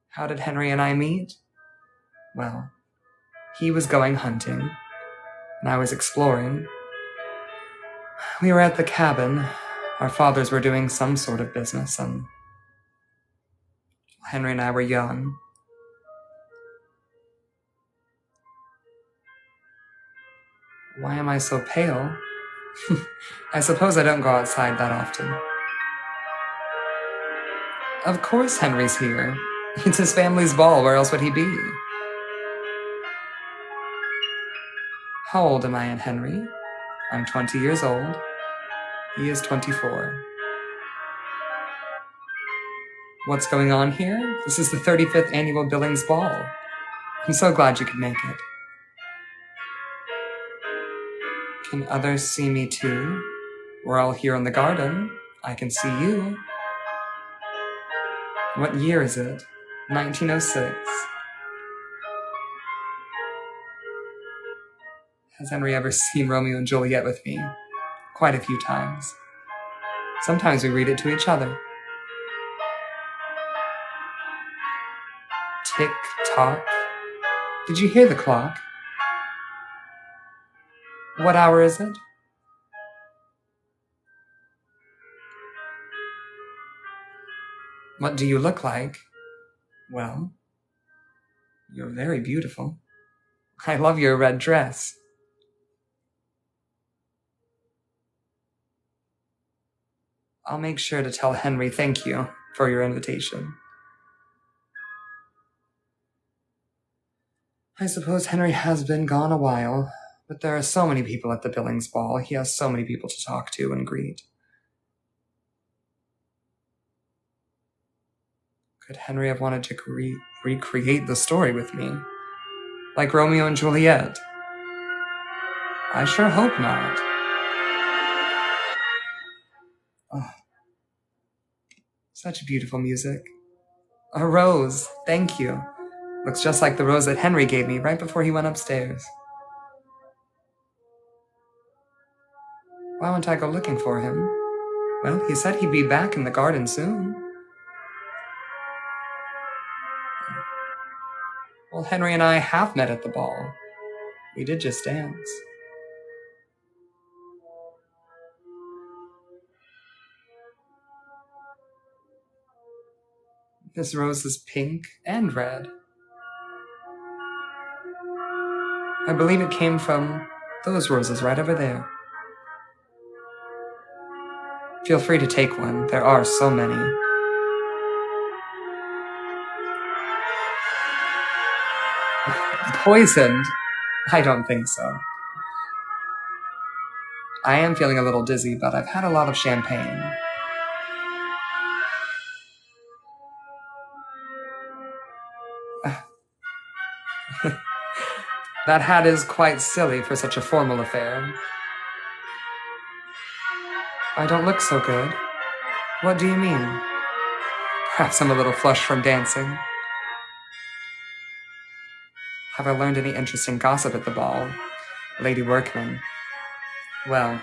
How did Henry and I meet? Well, he was going hunting, and I was exploring. We were at the cabin. Our fathers were doing some sort of business, and Henry and I were young. Why am I so pale? I suppose I don't go outside that often. Of course Henry's here. It's his family's ball, where else would he be? How old am I, Aunt Henry? I'm 20 years old. He is 24. What's going on here? This is the 35th annual Billings Ball. I'm so glad you could make it. Can others see me too? We're all here in the garden. I can see you. What year is it? 1906. Has Henry ever seen Romeo and Juliet with me? Quite a few times. Sometimes we read it to each other. Tick tock. Did you hear the clock? What hour is it? What do you look like? Well, you're very beautiful. I love your red dress. I'll make sure to tell Henry thank you for your invitation. I suppose Henry has been gone a while, but there are so many people at the Billings Ball. He has so many people to talk to and greet. Could Henry have wanted to recreate the story with me? Like Romeo and Juliet? I sure hope not. Oh, such beautiful music. A rose, thank you. Looks just like the rose that Henry gave me right before he went upstairs. Why won't I go looking for him? Well, he said he'd be back in the garden soon. Well, Henry and I have met at the ball. We did just dance. This rose is pink and red. I believe it came from those roses right over there. Feel free to take one. There are so many. Poisoned? I don't think so. I am feeling a little dizzy, but I've had a lot of champagne. That hat is quite silly for such a formal affair. I don't look so good. What do you mean? Perhaps I'm a little flushed from dancing. Have I learned any interesting gossip at the ball, Lady Workman? Well,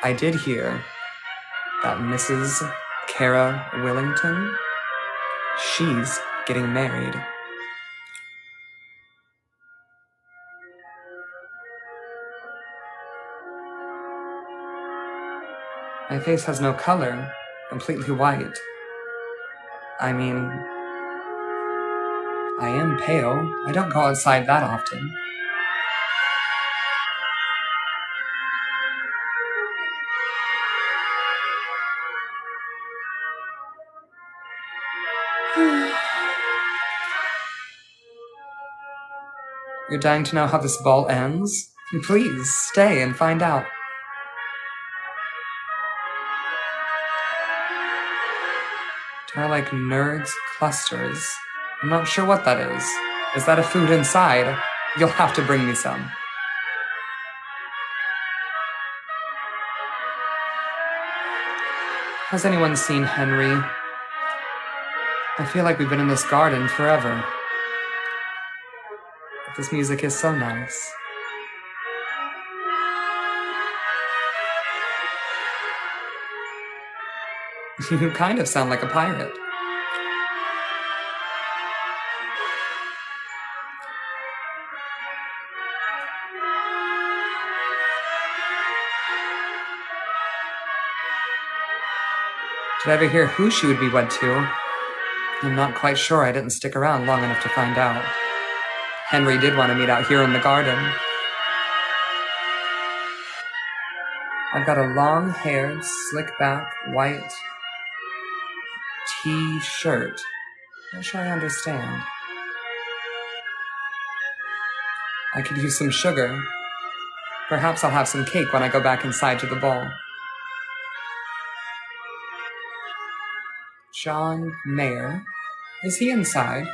I did hear that Mrs. Kara Willington, she's getting married. My face has no color, completely white. I mean, I am pale. I don't go outside that often. You're dying to know how this ball ends? Please, stay and find out. Do I like nerds clusters? I'm not sure what that is. Is that a food inside? You'll have to bring me some. Has anyone seen Henry? I feel like we've been in this garden forever. But this music is so nice. You kind of sound like a pirate. Did I ever hear who she would be wed to? I'm not quite sure. I didn't stick around long enough to find out. Henry did want to meet out here in the garden. I've got a long-haired, slick-back, white T-shirt. Which I understand. I could use some sugar. Perhaps I'll have some cake when I go back inside to the ball. John Mayer. Is he inside?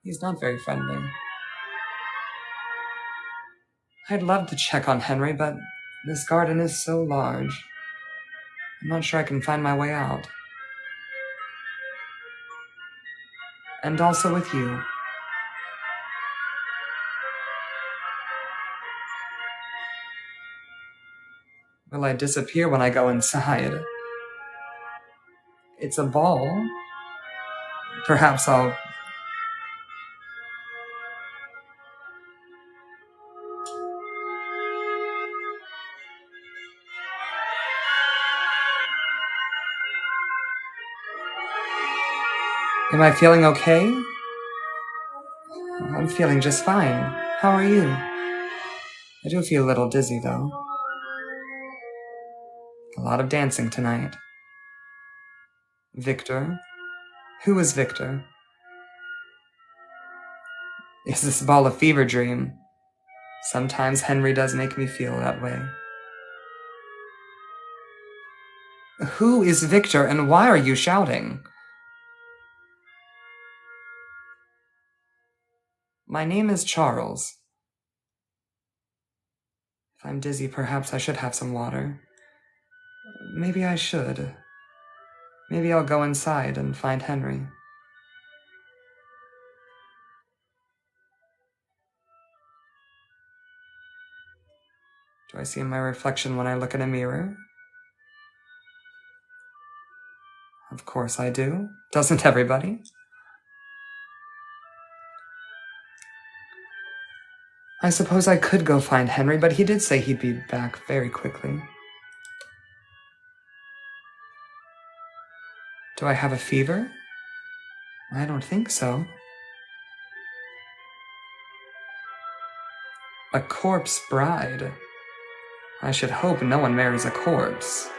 He's not very friendly. I'd love to check on Henry, but this garden is so large. I'm not sure I can find my way out. And also with you. Will I disappear when I go inside? It's a ball. Perhaps I'll... Am I feeling okay? I'm feeling just fine. How are you? I do feel a little dizzy, though. A lot of dancing tonight. Victor? Who is Victor? Is this ball a fever dream? Sometimes Henry does make me feel that way. Who is Victor, and why are you shouting? My name is Charles. If I'm dizzy, perhaps I should have some water. Maybe I should. Maybe I'll go inside and find Henry. Do I see my reflection when I look in a mirror? Of course I do. Doesn't everybody? I suppose I could go find Henry, but he did say he'd be back very quickly. Do I have a fever? I don't think so. A corpse bride. I should hope no one marries a corpse.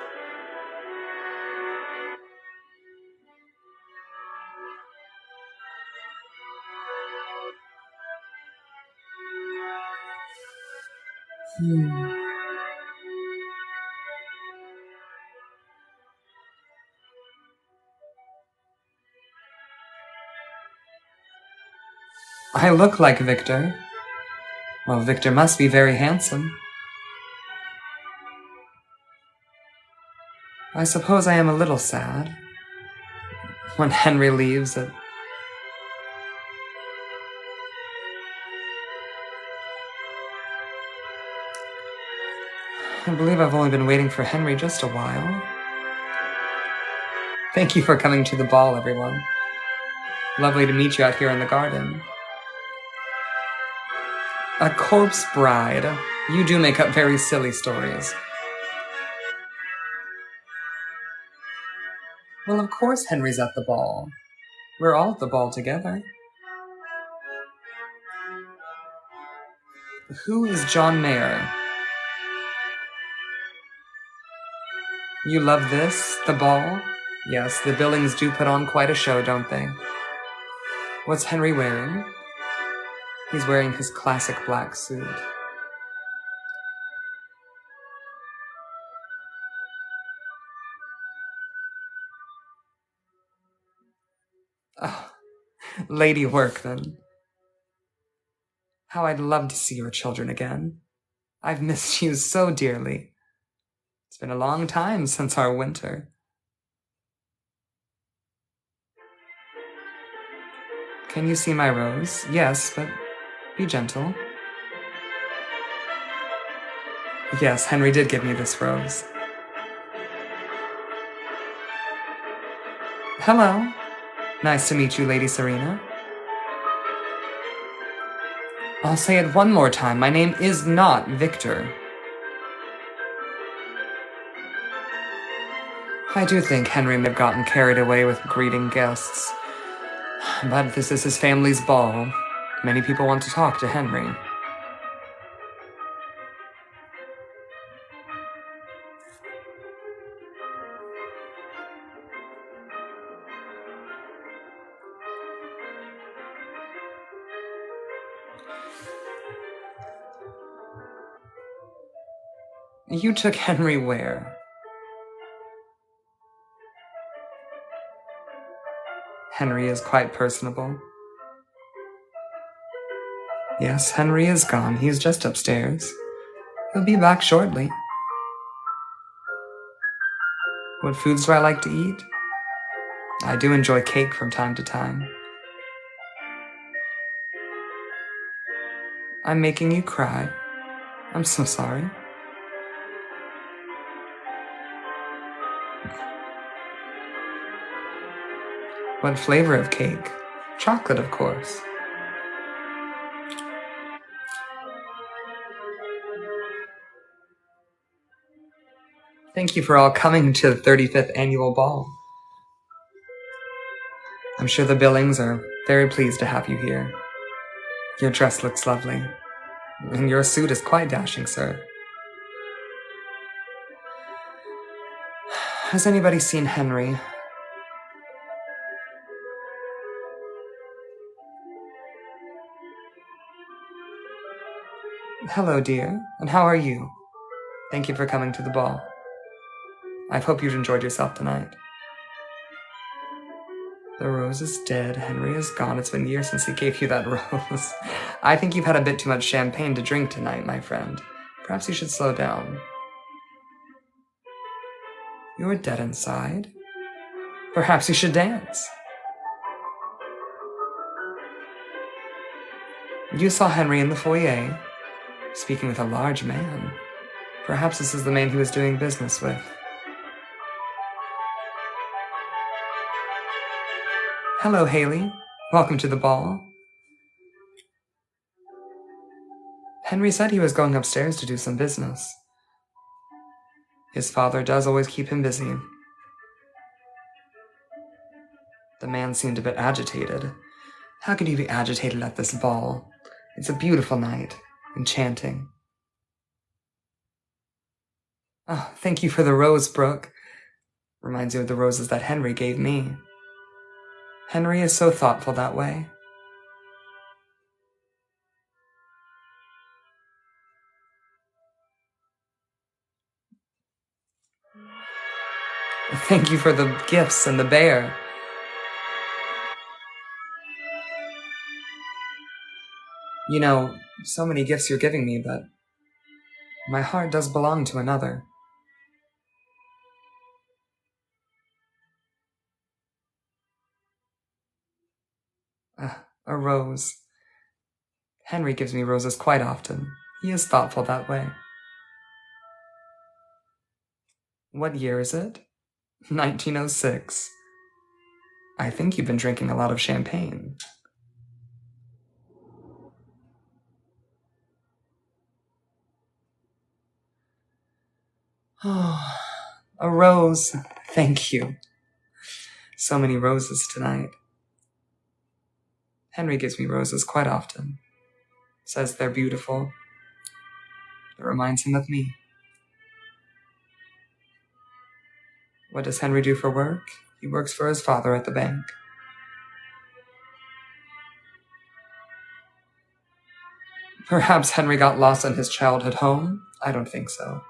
I look like Victor. Well, Victor must be very handsome. I suppose I am a little sad when Henry leaves it. I believe I've only been waiting for Henry just a while. Thank you for coming to the ball, everyone. Lovely to meet you out here in the garden. A corpse bride. You do make up very silly stories. Well, of course Henry's at the ball. We're all at the ball together. Who is John Mayer? You love this? The ball? Yes, the Billings do put on quite a show, don't they? What's Henry wearing? He's wearing his classic black suit. Oh, lady work, then. How I'd love to see your children again. I've missed you so dearly. It's been a long time since our winter. Can you see my rose? Yes, but be gentle. Yes, Henry did give me this rose. Hello. Nice to meet you, Lady Serena. I'll say it one more time. My name is not Victor. I do think Henry may have gotten carried away with greeting guests. But this is his family's ball. Many people want to talk to Henry. You took Henry where? Henry is quite personable. Yes, Henry is gone. He's just upstairs. He'll be back shortly. What foods do I like to eat? I do enjoy cake from time to time. I'm making you cry. I'm so sorry. What flavor of cake? Chocolate, of course. Thank you for all coming to the 35th annual ball. I'm sure the Billings are very pleased to have you here. Your dress looks lovely, and your suit is quite dashing, sir. Has anybody seen Henry? Hello, dear, and how are you? Thank you for coming to the ball. I hope you've enjoyed yourself tonight. The rose is dead. Henry is gone. It's been years since he gave you that rose. I think you've had a bit too much champagne to drink tonight, my friend. Perhaps you should slow down. You're dead inside. Perhaps you should dance. You saw Henry in the foyer, speaking with a large man. Perhaps this is the man he was doing business with. Hello, Haley. Welcome to the ball. Henry said he was going upstairs to do some business. His father does always keep him busy. The man seemed a bit agitated. How could you be agitated at this ball? It's a beautiful night. Enchanting. Oh, thank you for the rose, Brooke. Reminds you of the roses that Henry gave me. Henry is so thoughtful that way. Thank you for the gifts and the bear. You know, so many gifts you're giving me, but my heart does belong to another. A rose. Henry gives me roses quite often. He is thoughtful that way. What year is it? 1906. I think you've been drinking a lot of champagne. Oh, a rose. Thank you. So many roses tonight. Henry gives me roses quite often. Says they're beautiful. It reminds him of me. What does Henry do for work? He works for his father at the bank. Perhaps Henry got lost in his childhood home? I don't think so.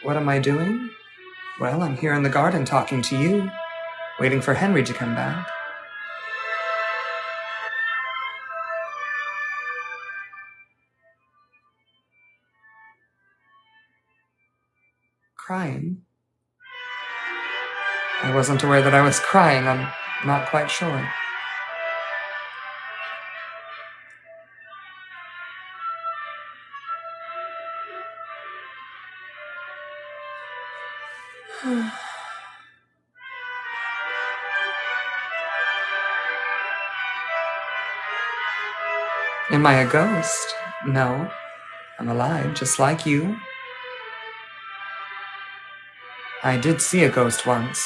What am I doing? Well, I'm here in the garden talking to you, waiting for Henry to come back. Crying? I wasn't aware that I was crying. I'm not quite sure. Am I a ghost? No, I'm alive, just like you. I did see a ghost once.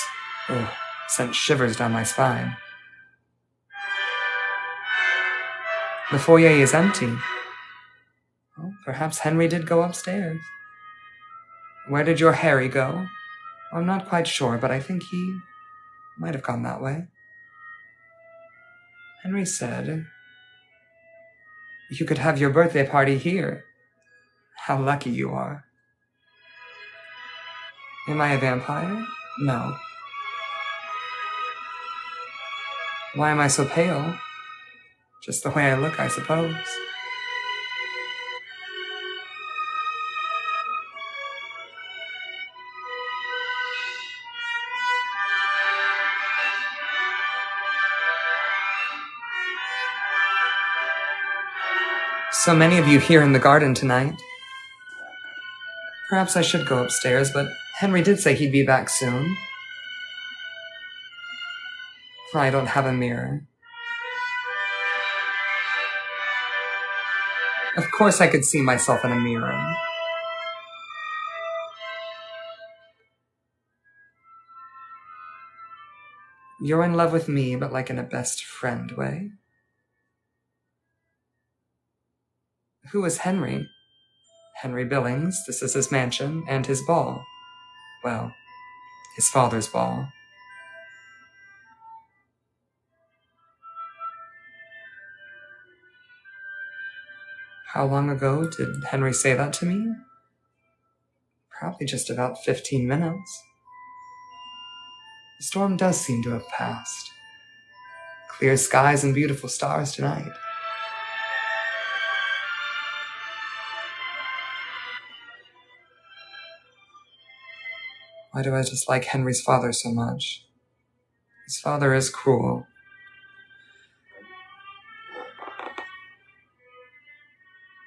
Ugh, sent shivers down my spine. The foyer is empty. Well, perhaps Henry did go upstairs. Where did your Harry go? I'm not quite sure, but I think he might have gone that way. Henry said, you could have your birthday party here. How lucky you are. Am I a vampire? No. Why am I so pale? Just the way I look, I suppose. So many of you here in the garden tonight. Perhaps I should go upstairs, but Henry did say he'd be back soon. I don't have a mirror. Of course I could see myself in a mirror. You're in love with me, but like in a best friend way. Who is Henry? Henry Billings. This is his mansion and his ball. Well, his father's ball. How long ago did Henry say that to me? Probably just about 15 minutes. The storm does seem to have passed. Clear skies and beautiful stars tonight. Why do I dislike Henry's father so much? His father is cruel.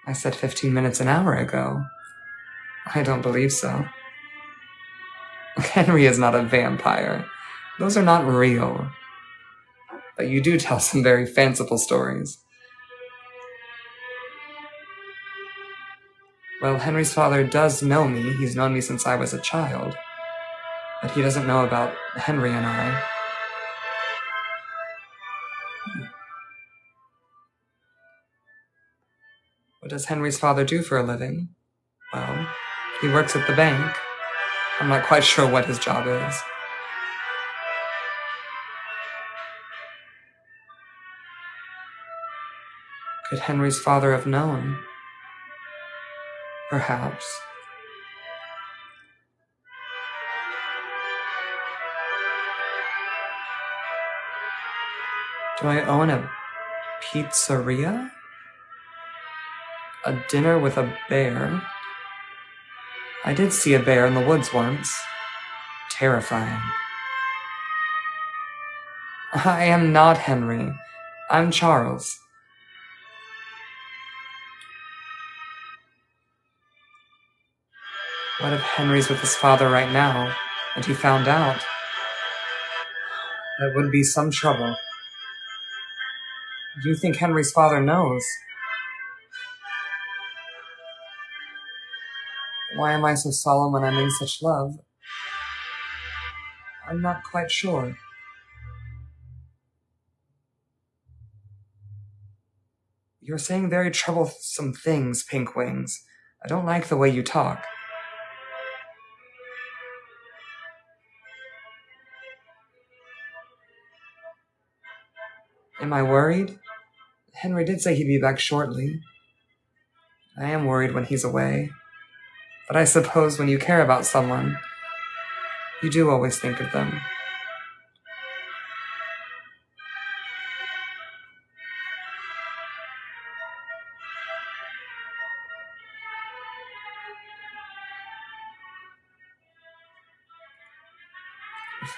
I said 15 minutes an hour ago. I don't believe so. Henry is not a vampire. Those are not real. But you do tell some very fanciful stories. Well, Henry's father does know me. He's known me since I was a child. But he doesn't know about Henry and I. What does Henry's father do for a living? Well, he works at the bank. I'm not quite sure what his job is. Could Henry's father have known? Perhaps. Do I own a pizzeria? A dinner with a bear? I did see a bear in the woods once. Terrifying. I am not Henry. I'm Charles. What if Henry's with his father right now, and he found out? That would be some trouble. Do you think Henry's father knows? Why am I so solemn when I'm in such love? I'm not quite sure. You're saying very troublesome things, Pink Wings. I don't like the way you talk. Am I worried? Henry did say he'd be back shortly. I am worried when he's away. But I suppose when you care about someone, you do always think of them.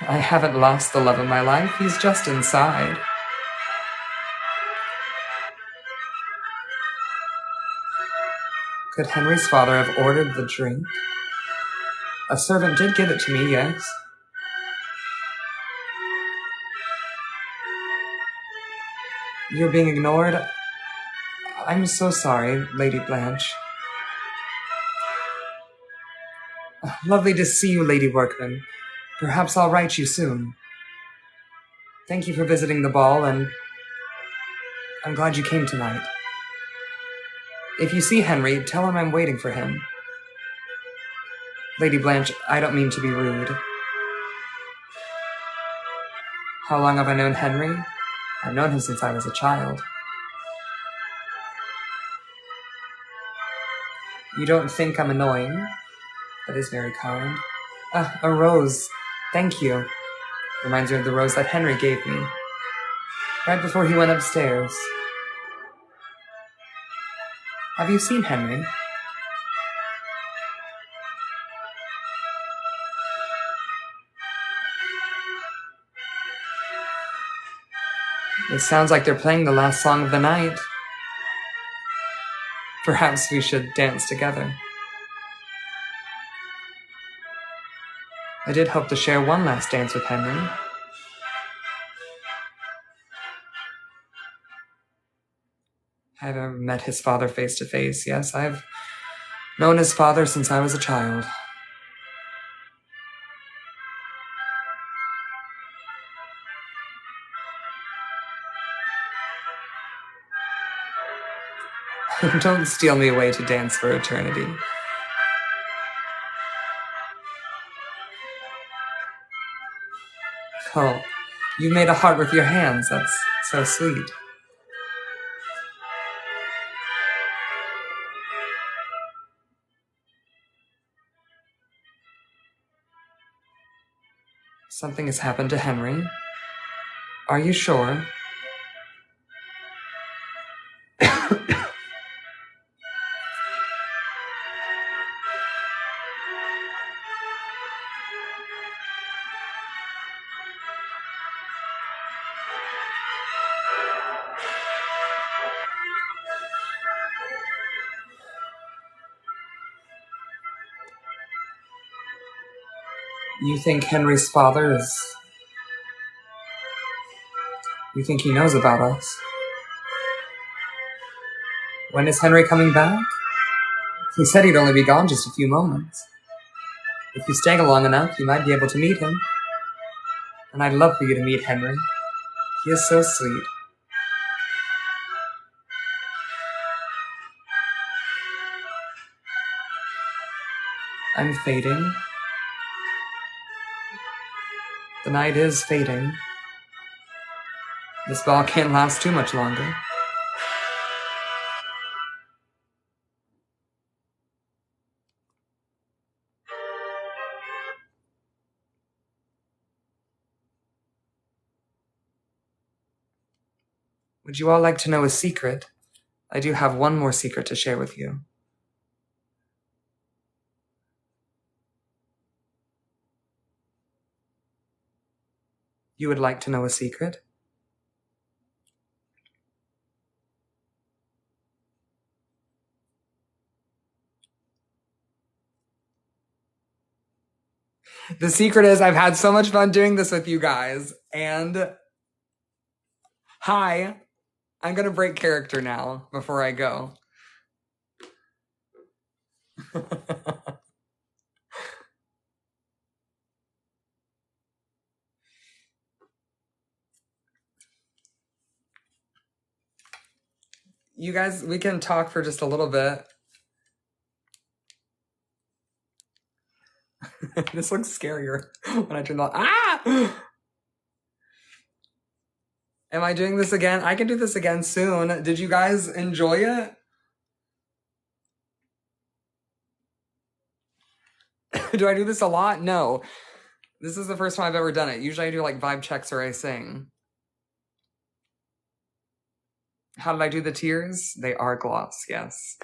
I haven't lost the love of my life. He's just inside. Could Henry's father have ordered the drink? A servant did give it to me, yes. You're being ignored? I'm so sorry, Lady Blanche. Lovely to see you, Lady Workman. Perhaps I'll write you soon. Thank you for visiting the ball, and I'm glad you came tonight. If you see Henry, tell him I'm waiting for him. Lady Blanche, I don't mean to be rude. How long have I known Henry? I've known him since I was a child. You don't think I'm annoying? That is very kind. A rose. Thank you. Reminds me of the rose that Henry gave me. Right before he went upstairs. Have you seen Henry? It sounds like they're playing the last song of the night. Perhaps we should dance together. I did hope to share one last dance with Henry. I've ever met his father face to face. Yes, I've known his father since I was a child. Don't steal me away to dance for eternity. Oh, you made a heart with your hands. That's so sweet. Something has happened to Henry. Are you sure? You think Henry's father is... You think he knows about us? When is Henry coming back? He said he'd only be gone just a few moments. If you stay long enough, you might be able to meet him. And I'd love for you to meet Henry. He is so sweet. I'm fading. The night is fading. This ball can't last too much longer. Would you all like to know a secret? I do have one more secret to share with you. You would like to know a secret? The secret is I've had so much fun doing this with you guys, and hi, I'm gonna break character now before I go. You guys, we can talk for just a little bit. This looks scarier when I turn the... Ah! Am I doing this again? I can do this again soon. Did you guys enjoy it? Do I do this a lot? No. This is the first time I've ever done it. Usually I do like vibe checks or I sing. How did I do the tears? They are gloss, yes.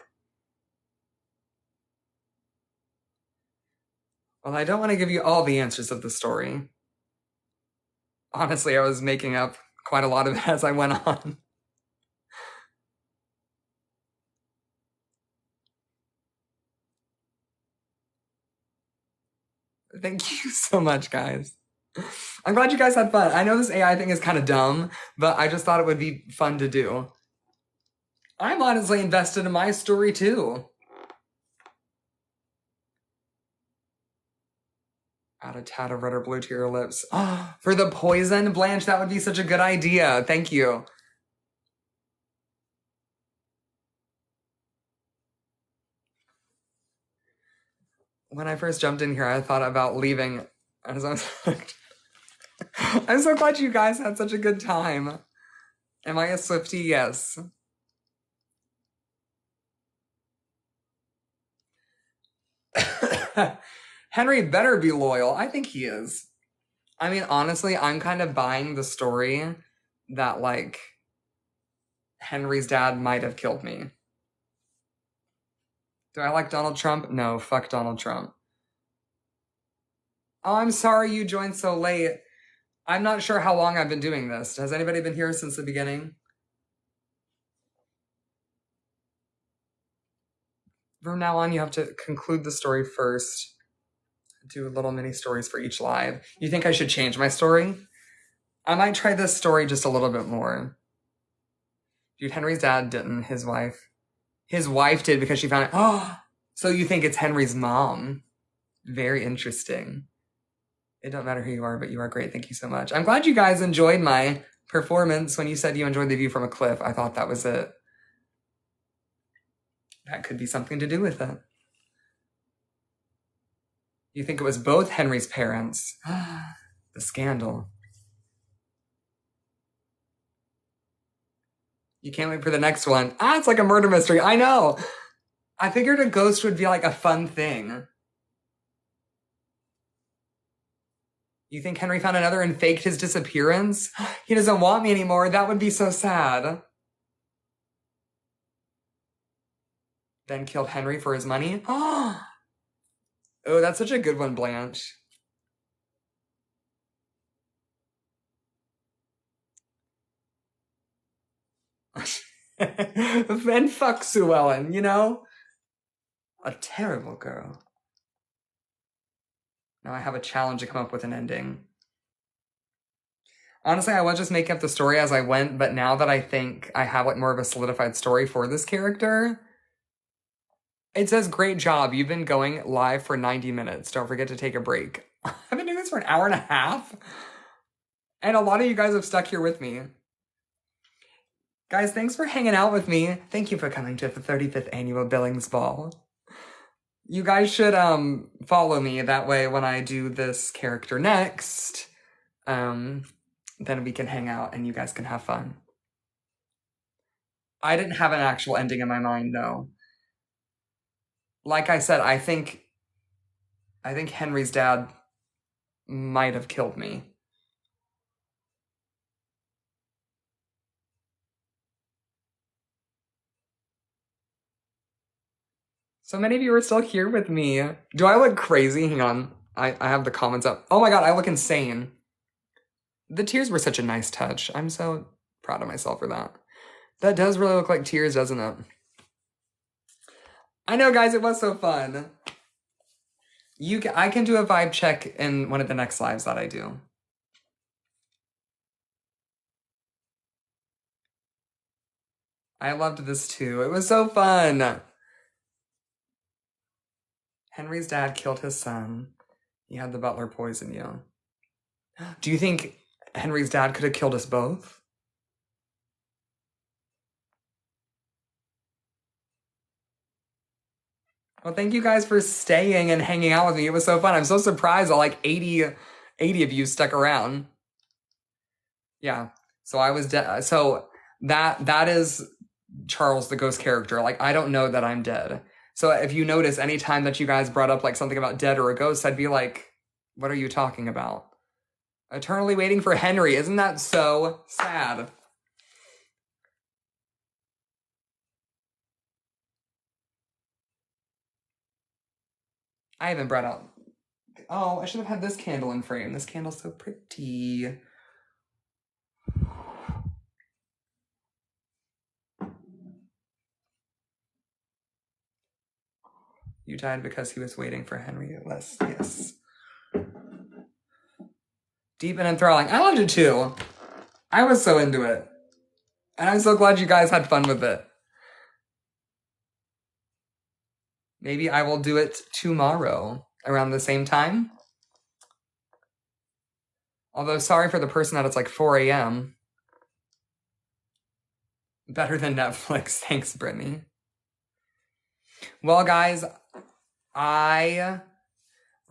Well, I don't want to give you all the answers of the story. Honestly, I was making up quite a lot of it as I went on. Thank you so much, guys. I'm glad you guys had fun. I know this AI thing is kind of dumb, but I just thought it would be fun to do. I'm honestly invested in my story too. Add a tad of red or blue to your lips. For the poison, Blanche, that would be such a good idea. Thank you. When I first jumped in here, I thought about leaving. I'm so glad you guys had such a good time. Am I a Swiftie? Yes. Henry better be loyal. I think he is. I mean, honestly, I'm kind of buying the story that, like, Henry's dad might have killed me. Do I like Donald Trump? No, fuck Donald Trump. Oh, I'm sorry you joined so late. I'm not sure how long I've been doing this. Has anybody been here since the beginning? From now on, you have to conclude the story first. Do little mini stories for each live. You think I should change my story? I might try this story just a little bit more. Dude, Henry's dad didn't. His wife. His wife did because she found it. Oh, so you think it's Henry's mom? Very interesting. It don't matter who you are, but you are great. Thank you so much. I'm glad you guys enjoyed my performance. When you said you enjoyed the view from a cliff, I thought that was it. That could be something to do with it. You think it was both Henry's parents? The scandal. You can't wait for the next one. It's like a murder mystery. I know. I figured a ghost would be like a fun thing. You think Henry found another and faked his disappearance? He doesn't want me anymore. That would be so sad. Then killed Henry for his money? Oh, that's such a good one, Blanche. And fuck Sue Ellen, you know? A terrible girl. Now I have a challenge to come up with an ending. Honestly, I was just making up the story as I went, but now that I think I have like more of a solidified story for this character, it says, great job. You've been going live for 90 minutes. Don't forget to take a break. I've been doing this for an hour and a half. And a lot of you guys have stuck here with me. Guys, thanks for hanging out with me. Thank you for coming to the 35th annual Billings Ball. You guys should follow me. That way when I do this character next, then we can hang out and you guys can have fun. I didn't have an actual ending in my mind, though. Like I said, I think Henry's dad might have killed me. So many of you are still here with me. Do I look crazy? Hang on. I have the comments up. Oh my god, I look insane. The tears were such a nice touch. I'm so proud of myself for that. That does really look like tears, doesn't it? I know, guys, it was so fun. I can do a vibe check in one of the next lives that I do. I loved this too. It was so fun. Henry's dad killed his son. He had the butler poison you. Do you think Henry's dad could have killed us both? Well, thank you guys for staying and hanging out with me. It was so fun. I'm so surprised that like 80 of you stuck around. Yeah. So I was dead. So that is Charles, the ghost character. Like, I don't know that I'm dead. So if you notice, anytime that you guys brought up like something about dead or a ghost, I'd be like, what are you talking about? Eternally waiting for Henry. Isn't that so sad? I haven't brought out... Oh, I should have had this candle in frame. This candle's so pretty. You died because he was waiting for Henry. Yes. Deep and enthralling. I loved it too. I was so into it. And I'm so glad you guys had fun with it. Maybe I will do it tomorrow around the same time. Although, sorry for the person that it's like 4 a.m. Better than Netflix. Thanks, Brittany. Well, guys, or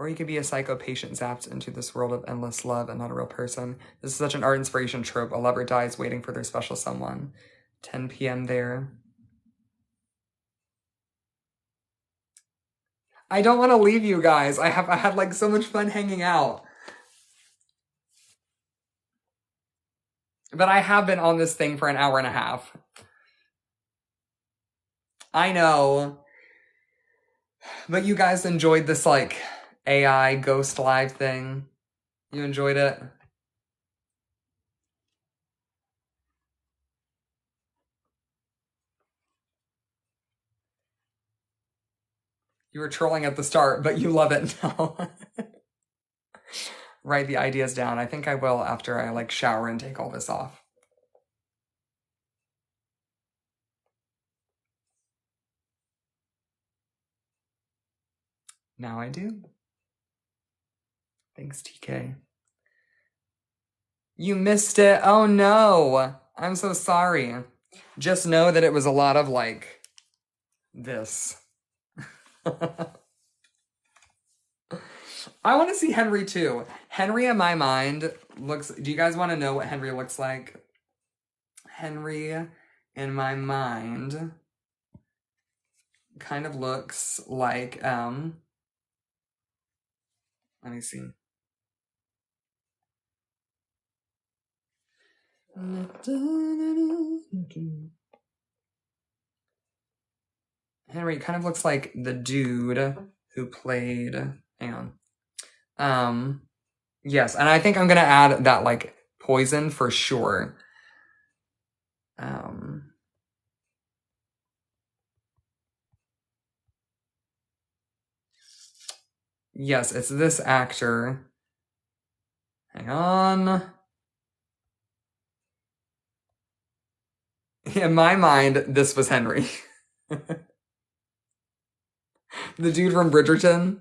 you could be a psycho patient zapped into this world of endless love and not a real person. This is such an art inspiration trope. A lover dies waiting for their special someone. 10 p.m. there. I don't want to leave you guys. I had like so much fun hanging out. But I have been on this thing for an hour and a half. I know. But you guys enjoyed this like AI ghost live thing. You enjoyed it? You were trolling at the start, but you love it now. Write the ideas down. I think I will after I like shower and take all this off. Now I do. Thanks, TK. You missed it. Oh no. I'm so sorry. Just know that it was a lot of like this. I want to see Henry too. Henry in my mind looks... Do you guys want to know what Henry looks like? Henry in my mind kind of looks like, let me see. Henry kind of looks like the dude who played... Hang on. Yes, and I think I'm gonna add that, like, poison for sure. Yes, it's this actor. Hang on. In my mind, this was Henry. The dude from Bridgerton.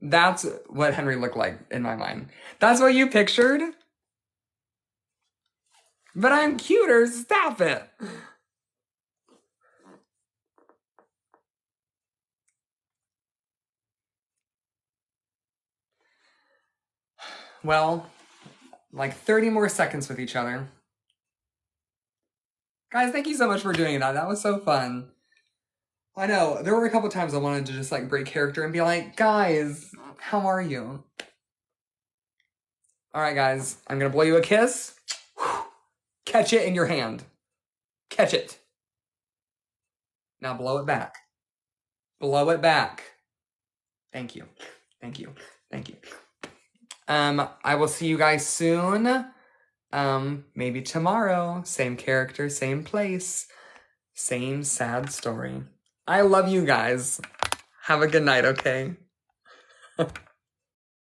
That's what Henry looked like in my mind. That's what you pictured? But I'm cuter, stop it! Well, like 30 more seconds with each other. Guys, thank you so much for doing that. That was so fun. I know, there were a couple times I wanted to just like break character and be like, guys, how are you? All right, guys, I'm gonna blow you a kiss. Catch it in your hand. Catch it. Now blow it back. Blow it back. Thank you. Thank you. Thank you. I will see you guys soon. Maybe tomorrow. Same character, same place, same sad story. I love you guys. Have a good night, okay?